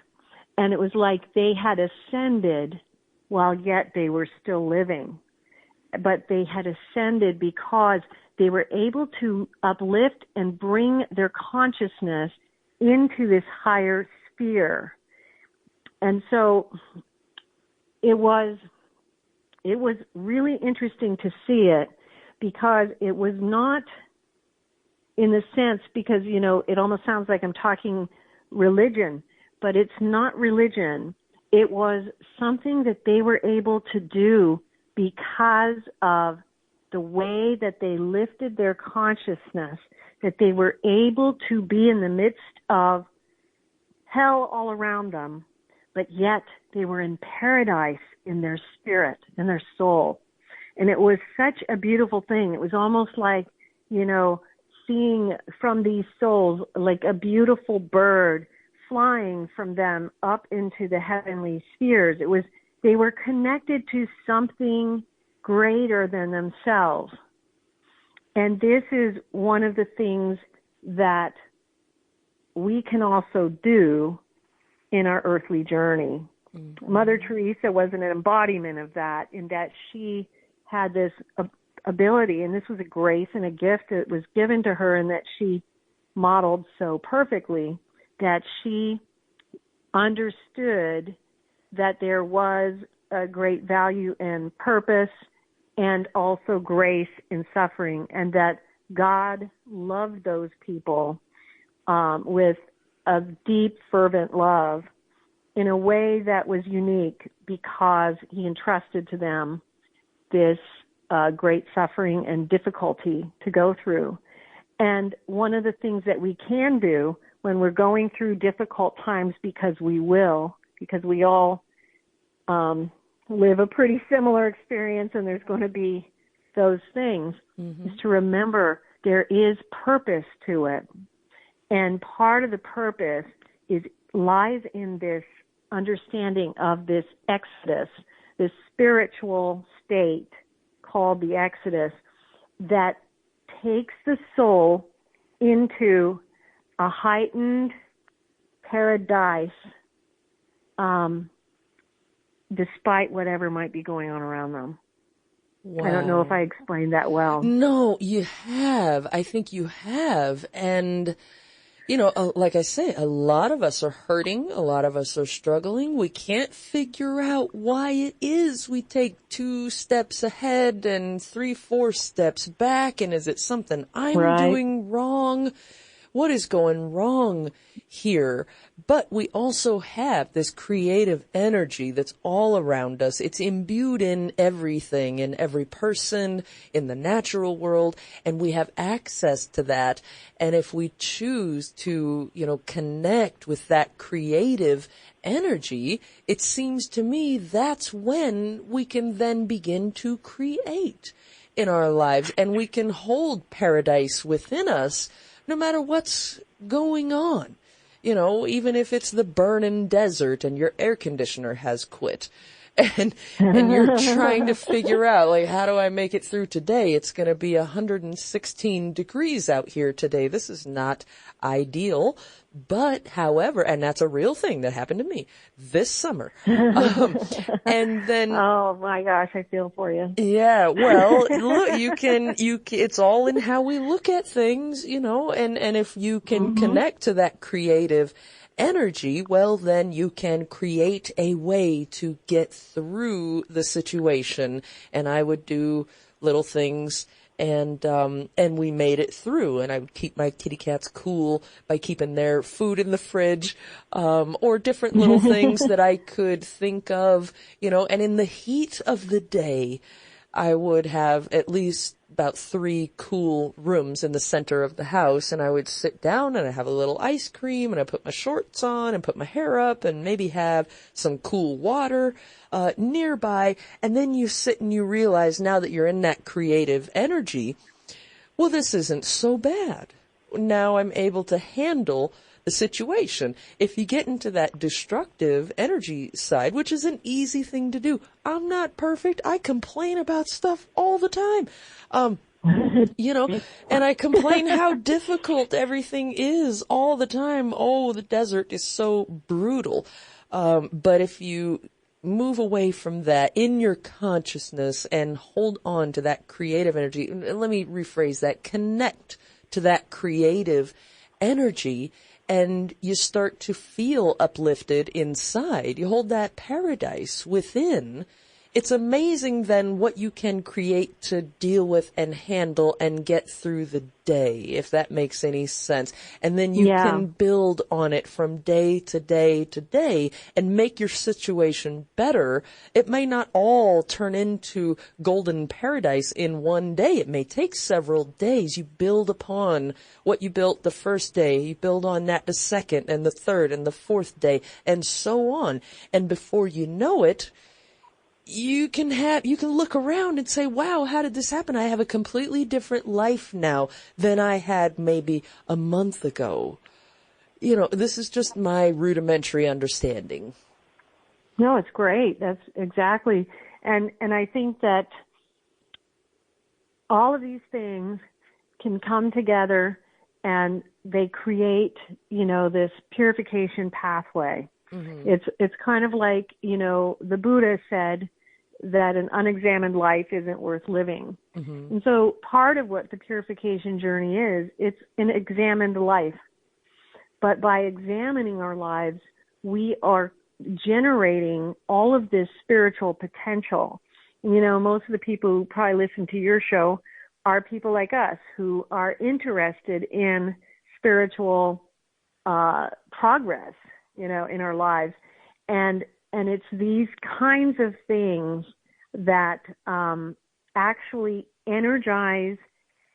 And it was like they had ascended while yet they were still living. But they had ascended because they were able to uplift and bring their consciousness into this higher sphere. And so it was really interesting to see it, because it was not in the sense, because, you know, it almost sounds like I'm talking religion, but it's not religion. It was something that they were able to do because of the way that they lifted their consciousness, that they were able to be in the midst of hell all around them, but yet they were in paradise in their spirit, in their soul. And it was such a beautiful thing. It was almost like, you know, seeing from these souls like a beautiful bird flying from them up into the heavenly spheres. It was, they were connected to something greater than themselves. And this is one of the things that we can also do in our earthly journey. Mm-hmm. Mother Teresa was an embodiment of that, in that she had this ability, and this was a grace and a gift that was given to her, and that she modeled so perfectly, that she understood that there was a great value and purpose and also grace in suffering, and that God loved those people with a deep, fervent love in a way that was unique, because he entrusted to them this great suffering and difficulty to go through. And one of the things that we can do when we're going through difficult times, because we all live a pretty similar experience, and there's going to be those things, mm-hmm. is to remember there is purpose to it. And part of the purpose lies in this understanding of this exodus, this spiritual state called the exodus, that takes the soul into a heightened paradise, despite whatever might be going on around them. Wow. I don't know if I explained that well. No, you have. I think you have. And, you know, like I say, a lot of us are hurting. A lot of us are struggling. We can't figure out why it is we take 2 steps ahead and 3, 4 steps back. And is it something I'm doing wrong? What is going wrong here? But we also have this creative energy that's all around us. It's imbued in everything, in every person, in the natural world, and we have access to that. And if we choose to, you know, connect with that creative energy, it seems to me that's when we can then begin to create in our lives, and we can hold paradise within us no matter what's going on. You know, even if it's the burning desert and your air conditioner has quit, and you're trying to figure out, like, how do I make it through today? It's going to be 116 degrees out here today. This is not ideal. But, however, and that's a real thing that happened to me this summer. And then, oh my gosh, I feel for you. Yeah, well, look, it's all in how we look at things, you know, and if you can mm-hmm. connect to that creative energy, well, then you can create a way to get through the situation. And I would do little things, and we made it through. And I would keep my kitty cats cool by keeping their food in the fridge, or different little things that I could think of, you know. And in the heat of the day, I would have at least about 3 cool rooms in the center of the house, and I would sit down and I have a little ice cream and I put my shorts on and put my hair up and maybe have some cool water nearby. And then you sit and you realize, now that you're in that creative energy, well, this isn't so bad. Now I'm able to handle the situation. If you get into that destructive energy side, which is an easy thing to do, I'm not perfect. I complain about stuff all the time. And I complain how difficult everything is all the time. Oh, the desert is so brutal. But if you move away from that in your consciousness and hold on to that creative energy, and let me rephrase that, connect to that creative energy, and you start to feel uplifted inside. You hold that paradise within. It's amazing then what you can create to deal with and handle and get through the day, if that makes any sense. And then you can build on it from day to day to day and make your situation better. It may not all turn into golden paradise in one day. It may take several days. You build upon what you built the first day. You build on that the second and the third and the fourth day and so on. And before you know it, you can look around and say, wow, how did this happen? I have a completely different life now than I had maybe a month ago. This is just my rudimentary understanding. No, it's great. That's exactly. And I think that all of these things can come together and they create, this purification pathway. Mm-hmm. It's kind of like, the Buddha said that an unexamined life isn't worth living. Mm-hmm. And so part of what the purification journey is, it's an examined life. But by examining our lives, we are generating all of this spiritual potential. Most of the people who probably listen to your show are people like us who are interested in spiritual progress, in our lives. And it's these kinds of things that actually energize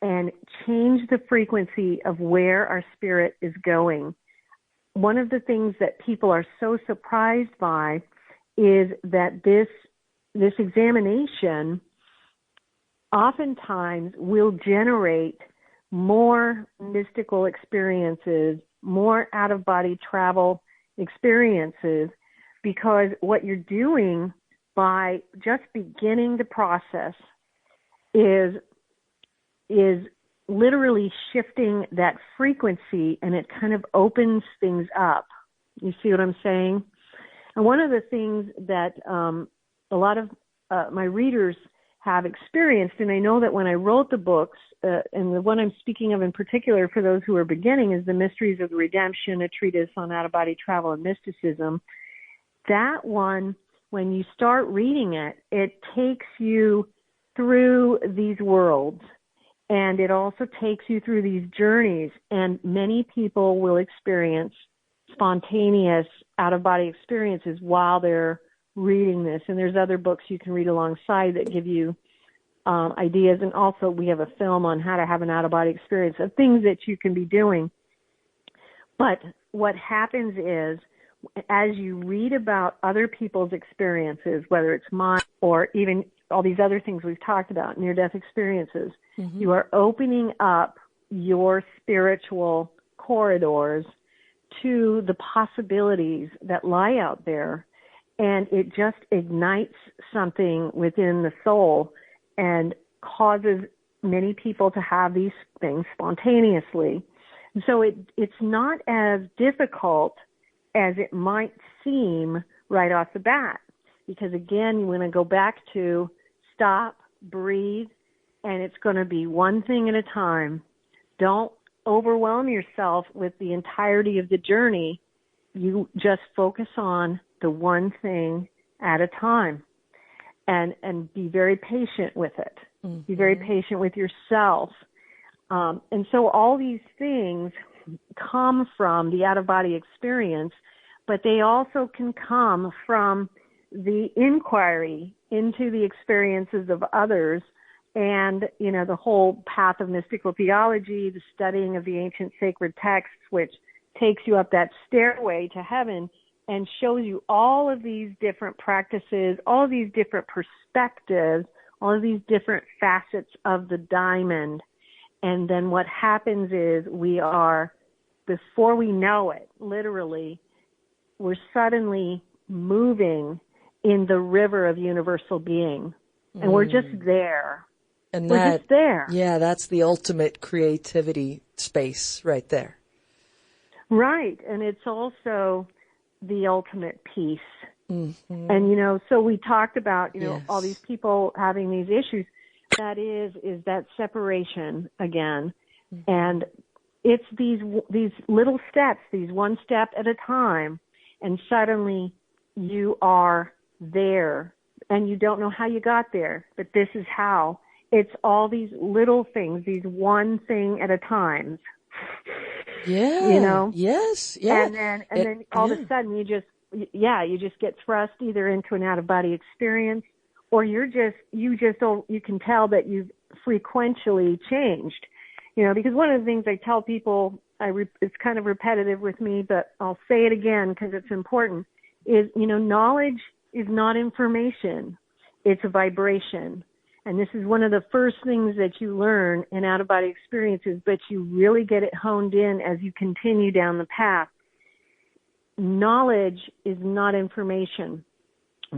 and change the frequency of where our spirit is going. One of the things that people are so surprised by is that this examination oftentimes will generate more mystical experiences, more out-of-body travel experiences, because what you're doing by just beginning the process is literally shifting that frequency, and it kind of opens things up. You see what I'm saying? And one of the things that a lot of my readers have experienced, and I know that when I wrote the books, and the one I'm speaking of in particular for those who are beginning is The Mysteries of the Redemption, a treatise on out-of-body travel and mysticism. That one, when you start reading it, it takes you through these worlds, and it also takes you through these journeys, and many people will experience spontaneous out-of-body experiences while they're reading this. And there's other books you can read alongside that give you ideas. And also we have a film on how to have an out-of-body experience of things that you can be doing. But what happens is, as you read about other people's experiences, whether it's mine or even all these other things we've talked about, near-death experiences, mm-hmm. you are opening up your spiritual corridors to the possibilities that lie out there. And it just ignites something within the soul and causes many people to have these things spontaneously. And so it's not as difficult as it might seem right off the bat. Because again, you want to go back to stop, breathe, and it's going to be one thing at a time. Don't overwhelm yourself with the entirety of the journey. You just focus on the one thing at a time, and be very patient with it. Mm-hmm. Be very patient with yourself. And so all these things come from the out-of-body experience, but they also can come from the inquiry into the experiences of others and, the whole path of mystical theology, the studying of the ancient sacred texts, which takes you up that stairway to heaven and shows you all of these different practices, all of these different perspectives, all of these different facets of the diamond. And then what happens is before we know it, literally, we're suddenly moving in the river of universal being. And we're just there. And we're just there. Yeah, that's the ultimate creativity space right there. Right. And it's also the ultimate peace. Mm-hmm. And, so we talked about, Yes. all these people having these issues. That is that separation again. Mm-hmm. And it's these little steps, these one step at a time. And suddenly you are there and you don't know how you got there, but this is how. It's all these little things, these one thing at a time. Yeah. Yes. Yeah. And then all of a sudden you just get thrust either into an out of body experience, or you can tell that you've frequentially changed. Because one of the things I tell people, it's kind of repetitive with me, but I'll say it again because it's important, is, knowledge is not information. It's a vibration. And this is one of the first things that you learn in out-of-body experiences, but you really get it honed in as you continue down the path. Knowledge is not information.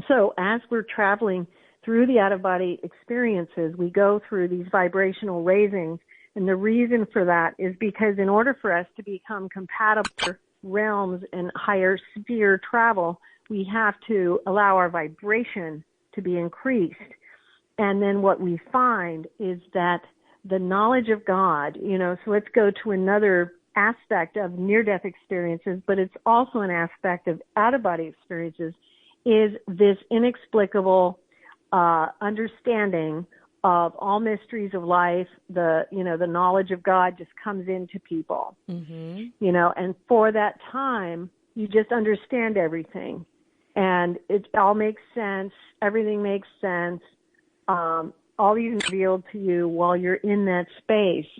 So as we're traveling through the out-of-body experiences, we go through these vibrational raisings. And the reason for that is because in order for us to become compatible realms and higher sphere travel, we have to allow our vibration to be increased. And then what we find is that the knowledge of God, so let's go to another aspect of near-death experiences, but it's also an aspect of out-of-body experiences, is this inexplicable understanding of all mysteries of life. The knowledge of God just comes into people, and for that time, you just understand everything. And it all makes sense. Everything makes sense. All these revealed to you while you're in that space.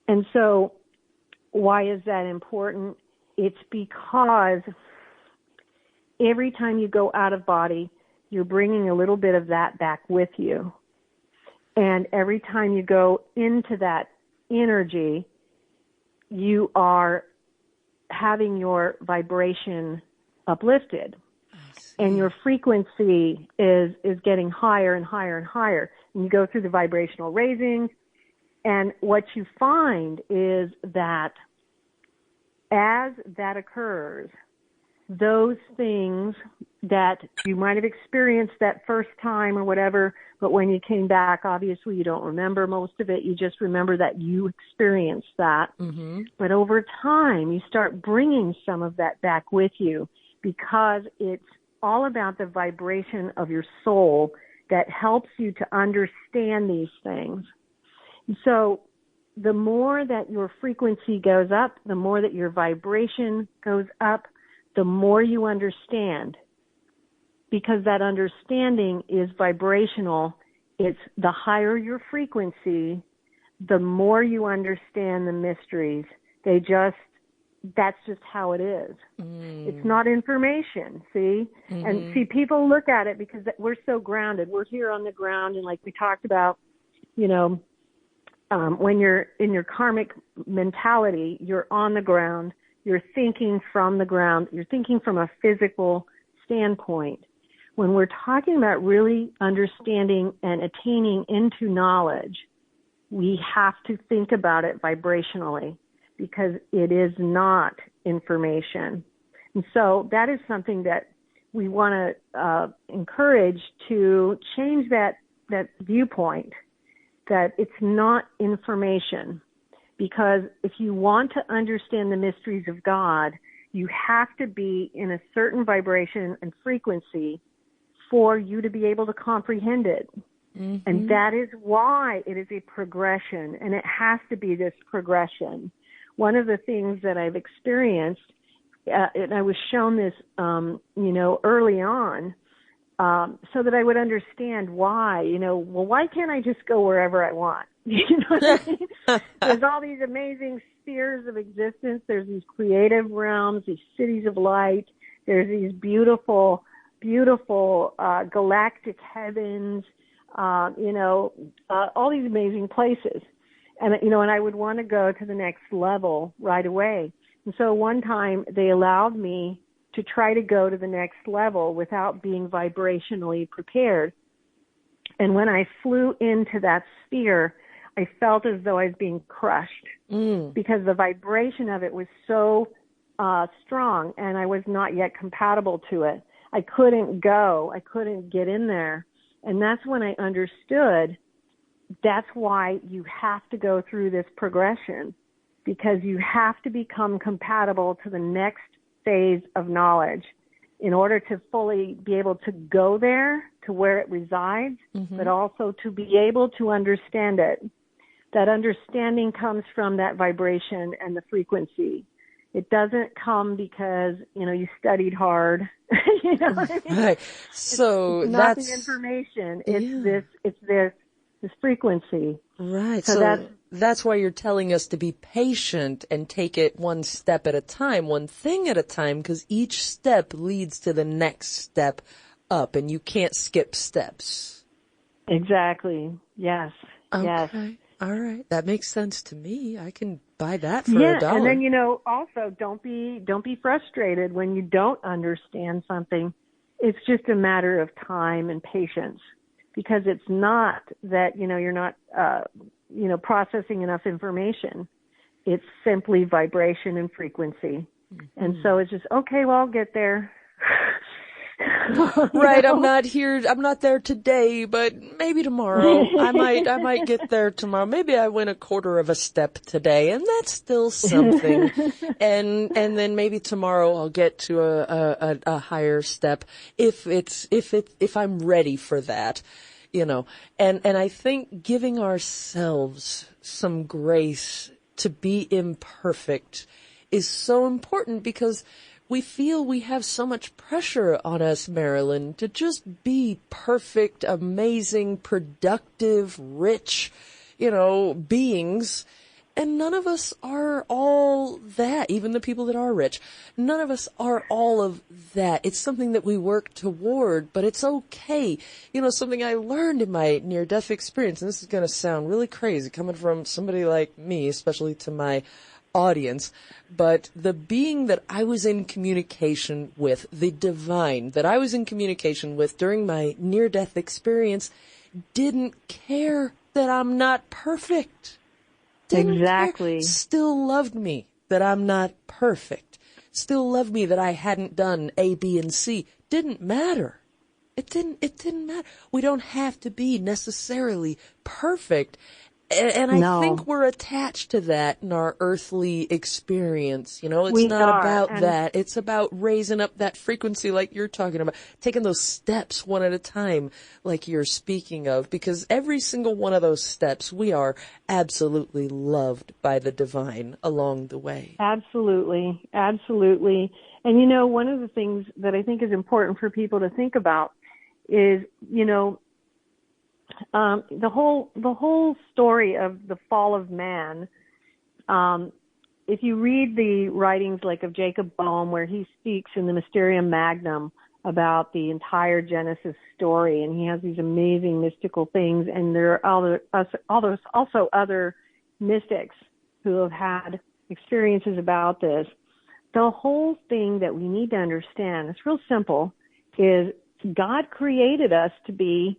And so why is that important? It's because every time you go out of body, you're bringing a little bit of that back with you. And every time you go into that energy, you are having your vibration uplifted. And your frequency is getting higher and higher and higher. And you go through the vibrational raising. And what you find is that as that occurs, those things that you might have experienced that first time or whatever, but when you came back, obviously you don't remember most of it. You just remember that you experienced that. Mm-hmm. But over time, you start bringing some of that back with you because it's all about the vibration of your soul that helps you to understand these things. And so the more that your frequency goes up, the more that your vibration goes up, the more you understand. Because that understanding is vibrational. It's the higher your frequency, the more you understand the mysteries. That's just how it is. It's not information, see? Mm-hmm. And see, people look at it because we're so grounded. We're here on the ground, and like we talked about, when you're in your karmic mentality, you're on the ground, you're thinking from the ground, you're thinking from a physical standpoint. When we're talking about really understanding and attaining into knowledge, we have to think about it vibrationally, because it is not information. And so that is something that we want to encourage to change that viewpoint, that it's not information. Because if you want to understand the mysteries of God, you have to be in a certain vibration and frequency for you to be able to comprehend it. Mm-hmm. And that is why it is a progression, and it has to be this progression. One of the things that I've experienced, and I was shown this, early on, so that I would understand why, well, why can't I just go wherever I want? You know what I mean? There's all these amazing spheres of existence. There's these creative realms, these cities of light. There's these beautiful, beautiful galactic heavens, all these amazing places. And I would want to go to the next level right away. And so one time they allowed me to try to go to the next level without being vibrationally prepared. And when I flew into that sphere, I felt as though I was being crushed because the vibration of it was so strong, and I was not yet compatible to it. I couldn't go. I couldn't get in there. And that's when I understood that's why you have to go through this progression, because you have to become compatible to the next phase of knowledge in order to fully be able to go there to where it resides, but also to be able to understand it. That understanding comes from that vibration and the frequency. It doesn't come because, you studied hard. You know what I mean? Right. So it's not the information. It's this frequency. Right. So that's why you're telling us to be patient and take it one step at a time, one thing at a time, because each step leads to the next step up, and you can't skip steps. Exactly. Yes. Okay. Yes. All right. That makes sense to me. I can buy that for $1. And then, also don't be frustrated when you don't understand something. It's just a matter of time and patience, because it's not that, you're not, processing enough information. It's simply vibration and frequency. And so it's just, okay, well, I'll get there. Right. I'm not there today, but maybe tomorrow. I might get there tomorrow. Maybe I went a quarter of a step today, and that's still something. And then maybe tomorrow I'll get to a higher step if I'm ready for that, and I think giving ourselves some grace to be imperfect is so important, because we feel we have so much pressure on us, Marilynn, to just be perfect, amazing, productive, rich, beings. And none of us are all that, even the people that are rich. None of us are all of that. It's something that we work toward, but it's okay. Something I learned in my near-death experience, and this is going to sound really crazy coming from somebody like me, especially to my audience, but the being that I was in communication with, the divine that I was in communication with during my near-death experience, didn't care that I'm not perfect. Exactly. Still loved me that I'm not perfect. Still loved me that I hadn't done A, B, and C. Didn't matter. It didn't matter. We don't have to be necessarily perfect. And I think we're attached to that in our earthly experience. It's not about that. It's about raising up that frequency like you're talking about, taking those steps one at a time like you're speaking of, because every single one of those steps, we are absolutely loved by the divine along the way. Absolutely. Absolutely. And one of the things that I think is important for people to think about is, the whole story of the fall of man, if you read the writings like of Jacob Boehme, where he speaks in the Mysterium Magnum about the entire Genesis story, and he has these amazing mystical things, and there are also other mystics who have had experiences about this. The whole thing that we need to understand, it's real simple, is God created us to be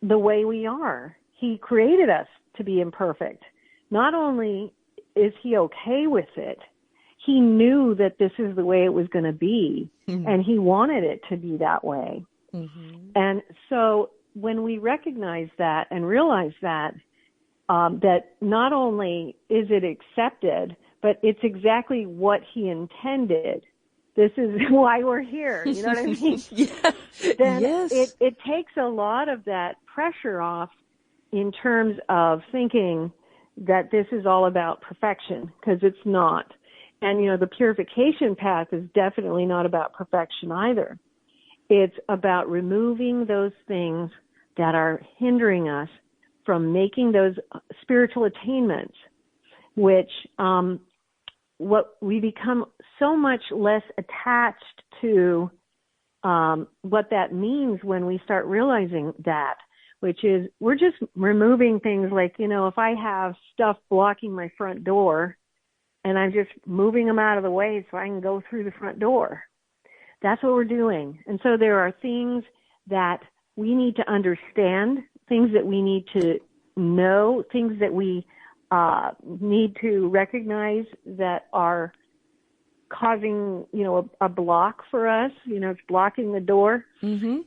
the way we are. He created us to be imperfect. Not only is he okay with it, he knew that this is the way it was going to be, and he wanted it to be that way. And so when we recognize that and realize that, that not only is it accepted, but it's exactly what he intended. This is why we're here. You know what I mean? Then it takes a lot of that pressure off in terms of thinking that this is all about perfection, because it's not. And, the purification path is definitely not about perfection either. It's about removing those things that are hindering us from making those spiritual attainments, which what we become so much less attached to what that means when we start realizing that, which is we're just removing things like, if I have stuff blocking my front door and I'm just moving them out of the way so I can go through the front door. That's what we're doing. And so there are things that we need to understand, things that we need to know, things that we need to recognize that are causing, a block for us. It's blocking the door. Mm-hmm,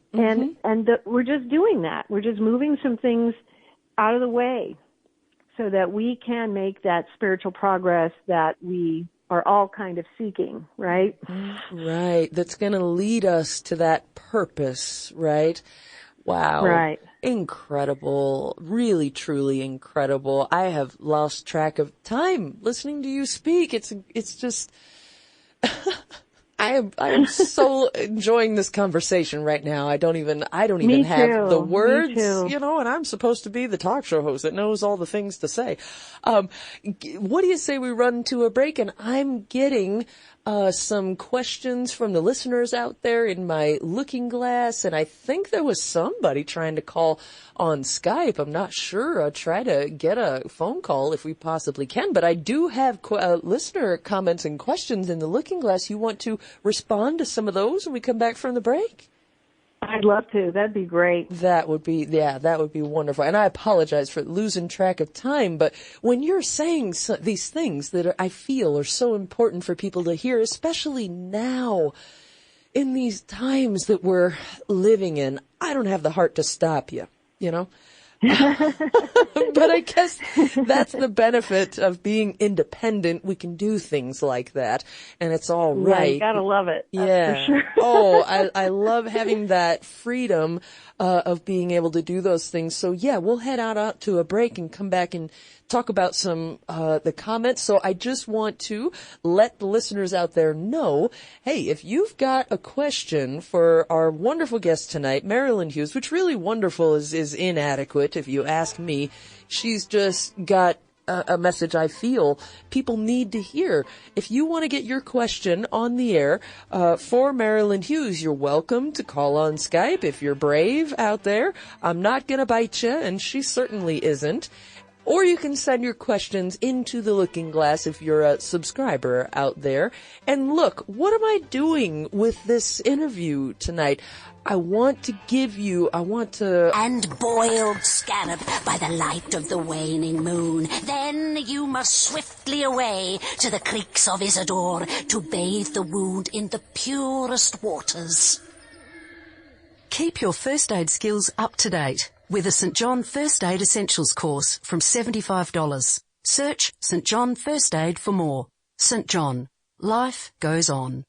and we're just doing that. We're just moving some things out of the way so that we can make that spiritual progress that we are all kind of seeking, right? Right. That's going to lead us to that purpose, right? Wow. Right. Incredible. Really, truly incredible. I have lost track of time listening to you speak. It's just, I am so enjoying this conversation right now. I don't even have the words, and I'm supposed to be the talk show host that knows all the things to say. What do you say we run to a break? And I'm getting some questions from the listeners out there in my looking glass, and I think there was somebody trying to call on Skype. I'm not sure. I'll try to get a phone call if we possibly can, but I do have listener comments and questions in the looking glass. You want to respond to some of those when we come back from the break? I'd love to. That'd be great. That would be wonderful. And I apologize for losing track of time, but when you're saying these things that I feel are so important for people to hear, especially now in these times that we're living in, I don't have the heart to stop you, But I guess that's the benefit of being independent. We can do things like that, and it's all right. Yeah, you gotta love it. Yeah. For sure. I love having that freedom of being able to do those things. So yeah, we'll head out to a break and come back and talk about some the comments. So I just want to let the listeners out there know, hey, if you've got a question for our wonderful guest tonight, Marilynn Hughes, which really wonderful is inadequate if you ask me. She's just got a message I feel people need to hear. If you want to get your question on the air for Marilynn Hughes, you're welcome to call on Skype if you're brave out there. I'm not going to bite you, and she certainly isn't. Or you can send your questions into the looking glass if you're a subscriber out there. And look, what am I doing with this interview tonight? And boiled scarab by the light of the waning moon. Then you must swiftly away to the creeks of Isidore to bathe the wound in the purest waters. Keep your first aid skills up to date with a St. John First Aid Essentials course from $75. Search St. John First Aid for more. St. John. Life goes on.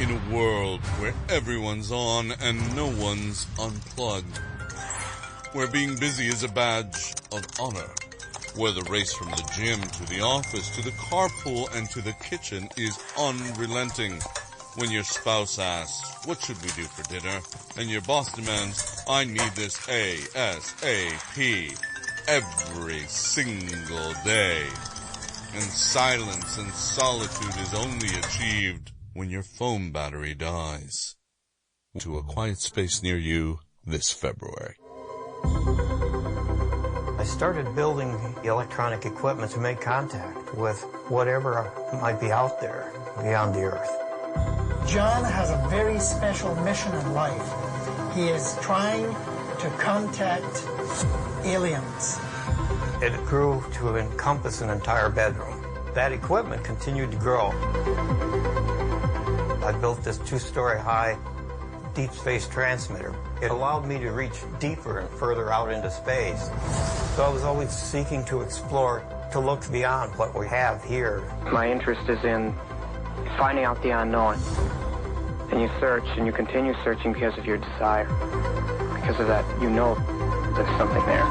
In a world where everyone's on and no one's unplugged, where being busy is a badge of honor, where the race from the gym to the office to the carpool and to the kitchen is unrelenting, when your spouse asks, what should we do for dinner? And your boss demands, I need this ASAP every single day. And silence and solitude is only achieved when your phone battery dies. To a quiet space near you this February. I started building electronic equipment to make contact with whatever might be out there beyond the Earth. John has a very special mission in life. He is trying to contact aliens. It grew to encompass an entire bedroom. That equipment continued to grow. I built this 2-story high deep space transmitter. It allowed me to reach deeper and further out into space. So I was always seeking to explore, to look beyond what we have here. My interest is in finding out the unknown. And you search and you continue searching because of your desire. Because of that, you know there's something there.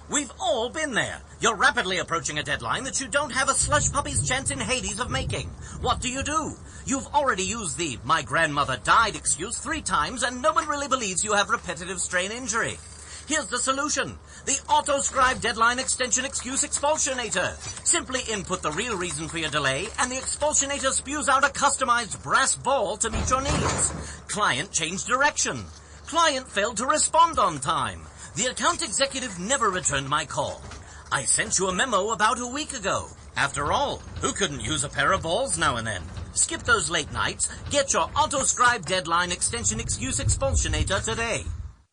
We've all been there. You're rapidly approaching a deadline that you don't have a slush puppy's chance in Hades of making. What do? You've already used the "my grandmother died" excuse 3 times, and no one really believes you have repetitive strain injury. Here's the solution. The Auto-Scribe Deadline Extension Excuse Expulsionator. Simply input the real reason for your delay, and the expulsionator spews out a customized brass ball to meet your needs. Client changed direction. Client failed to respond on time. The account executive never returned my call. I sent you a memo about a week ago. After all, who couldn't use a pair of balls now and then? Skip those late nights. Get your Auto-Scribe Deadline Extension Excuse Expulsionator today.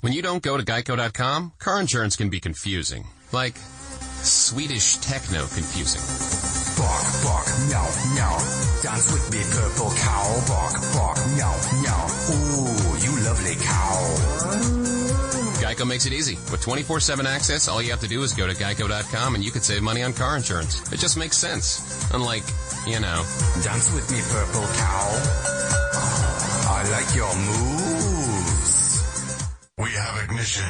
When you don't go to Geico.com, car insurance can be confusing. Like Swedish techno confusing. Bark, bark, meow, meow. Dance with me, purple cow. Bark, bark, meow, meow. Ooh, you lovely cow. Geico makes it easy. With 24/7 access, all you have to do is go to Geico.com and you could save money on car insurance. It just makes sense. Unlike, Dance with me, purple cow. I like your moves. We have ignition.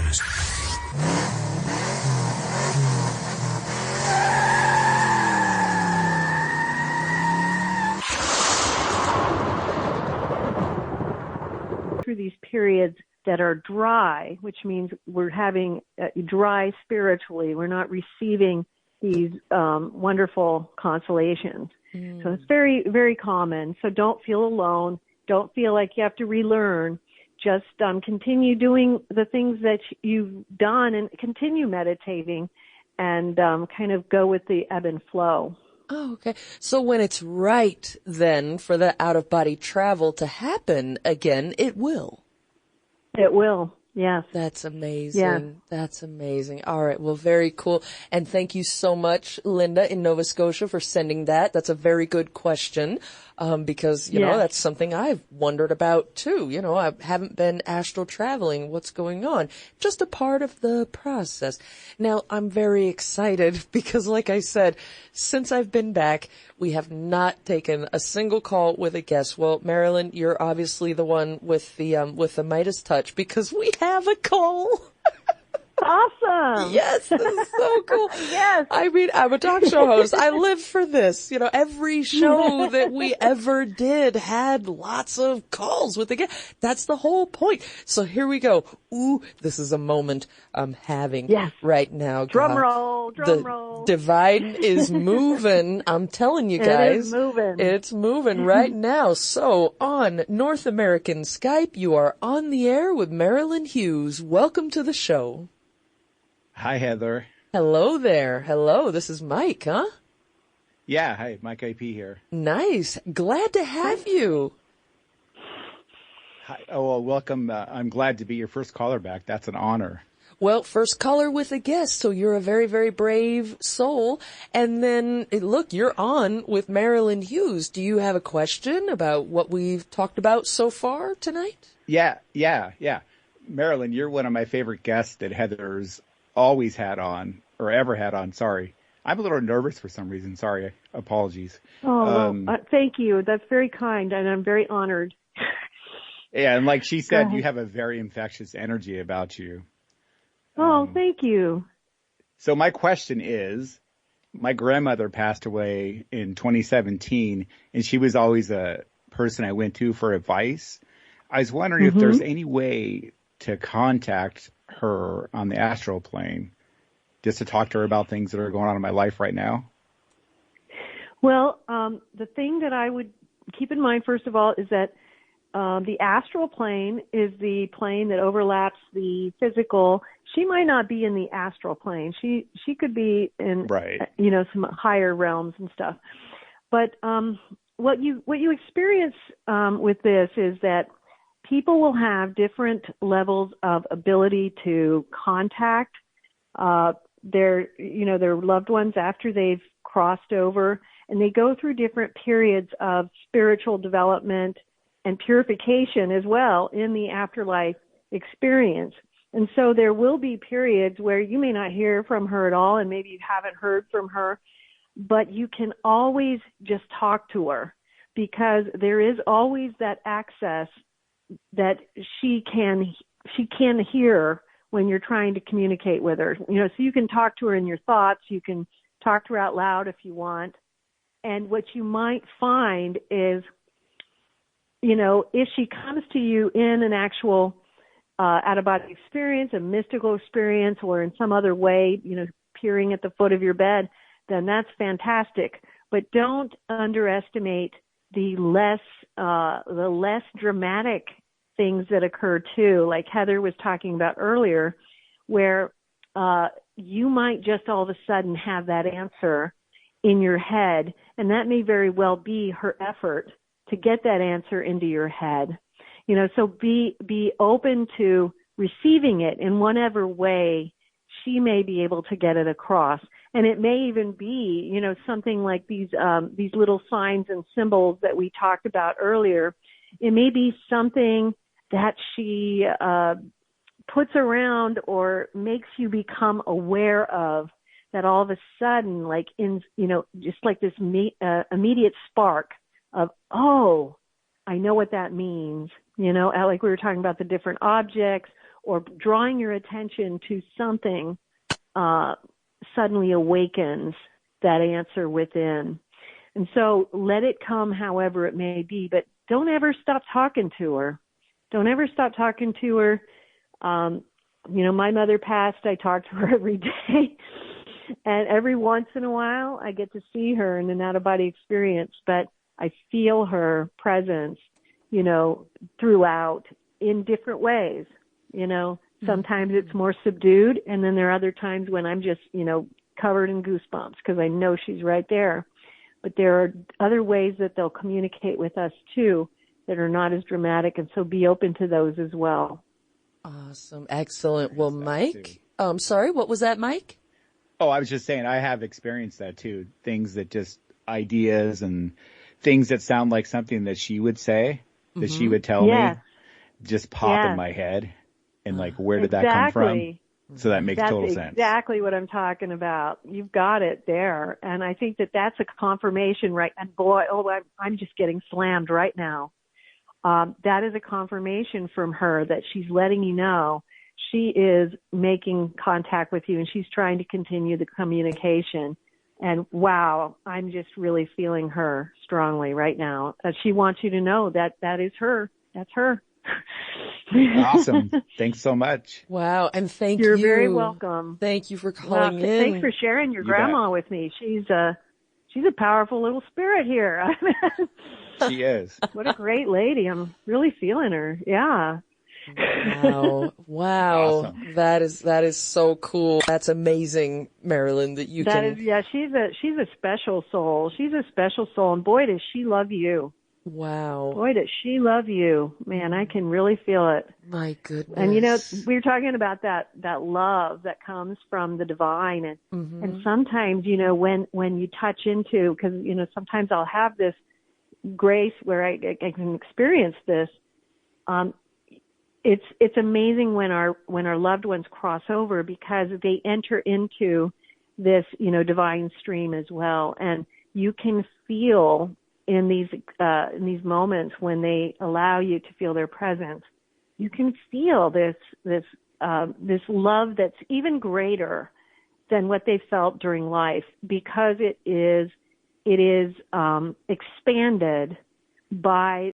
Through these periods that are dry, which means we're having dry spiritually. We're not receiving these wonderful consolations. So it's very, very common. So don't feel alone. Don't feel like you have to relearn. Just continue doing the things that you've done and continue meditating and kind of go with the ebb and flow. Oh, okay. So when it's right then for the out-of-body travel to happen again, it will. It will. Yes. That's amazing. Yeah. That's amazing. All right. Well, very cool. And thank you so much, Linda in Nova Scotia, for sending that. That's a very good question. Because, you know, that's something I've wondered about too. You know, I haven't been astral traveling. What's going on? Just a part of the process. Now, I'm very excited because, like I said, since I've been back, we have not taken a single call with a guest. Well, Marilynn, you're obviously the one with the Midas touch because we have a call. Awesome. Yes, this is so cool. Yes. I mean, I'm a talk show host. I live for this. You know, every show that we ever did had lots of calls with the guest. That's the whole point. So here we go. Ooh, this is a moment I'm having right now. Drum roll, the roll. Divine is moving. I'm telling you guys. It is moving. It's moving right now. So on North American Skype, you are on the air with Marilynn Hughes. Welcome to the show. Hi, Heather. Hello there. Hello. This is Mike, huh? Yeah. Hi, Mike IP here. Nice. Glad to have you. Hi. Oh, well, welcome. I'm glad to be your first caller back. That's an honor. Well, first caller with a guest, so you're a very, very brave soul. And then, look, you're on with Marilynn Hughes. Do you have a question about what we've talked about so far tonight? Yeah. Marilynn, you're one of my favorite guests that Heather's always had on, or ever had on. Sorry. I'm a little nervous for some reason. Sorry. Apologies. Thank you. That's very kind, and I'm very honored. Yeah, and like she said, you have a very infectious energy about you. Oh, thank you. So my question is, my grandmother passed away in 2017, and she was always a person I went to for advice. I was wondering if there's any way to contact her on the astral plane, just to talk to her about things that are going on in my life right now. Well, the thing that I would keep in mind, first of all, is that the astral plane is the plane that overlaps the physical. She might not be in the astral plane. She could be in, some higher realms and stuff. But what you experience with this is that people will have different levels of ability to contact their loved ones after they've crossed over, and they go through different periods of spiritual development and purification as well in the afterlife experience. And so there will be periods where you may not hear from her at all, and maybe you haven't heard from her, but you can always just talk to her, because there is always that access that she can hear when you're trying to communicate with her. You know, so you can talk to her in your thoughts, you can talk to her out loud if you want. And what you might find is, you know, if she comes to you in an actual out-of-body experience, a mystical experience, or in some other way, you know, appearing at the foot of your bed, then that's fantastic. But don't underestimate the less dramatic things that occur too, like Heather was talking about earlier, where you might just all of a sudden have that answer in your head, and that may very well be her effort to get that answer into your head. You know, so be open to receiving it in whatever way she may be able to get it across. And it may even be, you know, something like these little signs and symbols that we talked about earlier. It may be something that she puts around or makes you become aware of, that all of a sudden, like in, you know, just like this immediate spark of, oh, I know what that means. You know, like we were talking about the different objects, or drawing your attention to something suddenly awakens that answer within. And so let it come however it may be, but don't ever stop talking to her. Don't ever stop talking to her. You know, my mother passed. I talk to her every day. And every once in a while, I get to see her in an out-of-body experience, but I feel her presence, you know, throughout in different ways. You know, sometimes it's more subdued, and then there are other times when I'm just, you know, covered in goosebumps because I know she's right there. But there are other ways that they'll communicate with us, too, that are not as dramatic, and so be open to those as well. Awesome. Excellent. Well, Mike, sorry, what was that, Mike? Oh, I was just saying I have experienced that, too. Things that just ideas and things that sound like something that she would say, that she would tell me, just pop in my head. And like, where did that come from? So that makes total sense. That's exactly what I'm talking about. You've got it there. And I think that that's a confirmation, right? And boy, I'm just getting slammed right now. That is a confirmation from her that she's letting you know she is making contact with you and she's trying to continue the communication. And wow, I'm just really feeling her strongly right now. She wants you to know that that is her. That's her. Awesome. Thanks so much. Wow. And You're very welcome. Thank you for calling in. Thanks for sharing your grandma with me. She's a powerful little spirit here. She is. What a great lady. I'm really feeling her. Yeah. Wow. Awesome. That is so cool. That's amazing, Marilynn, that you can. She's a special soul. She's a special soul. And boy, does she love you. Wow. Boy, does she love you. Man, I can really feel it. My goodness. And, you know, we were talking about that love that comes from the divine. And sometimes, you know, when you touch into, because, you know, sometimes I'll have this grace where I can experience this. It's amazing when our loved ones cross over, because they enter into this, you know, divine stream as well. And you can feel in these moments when they allow you to feel their presence, you can feel this love that's even greater than what they felt during life, because it is expanded by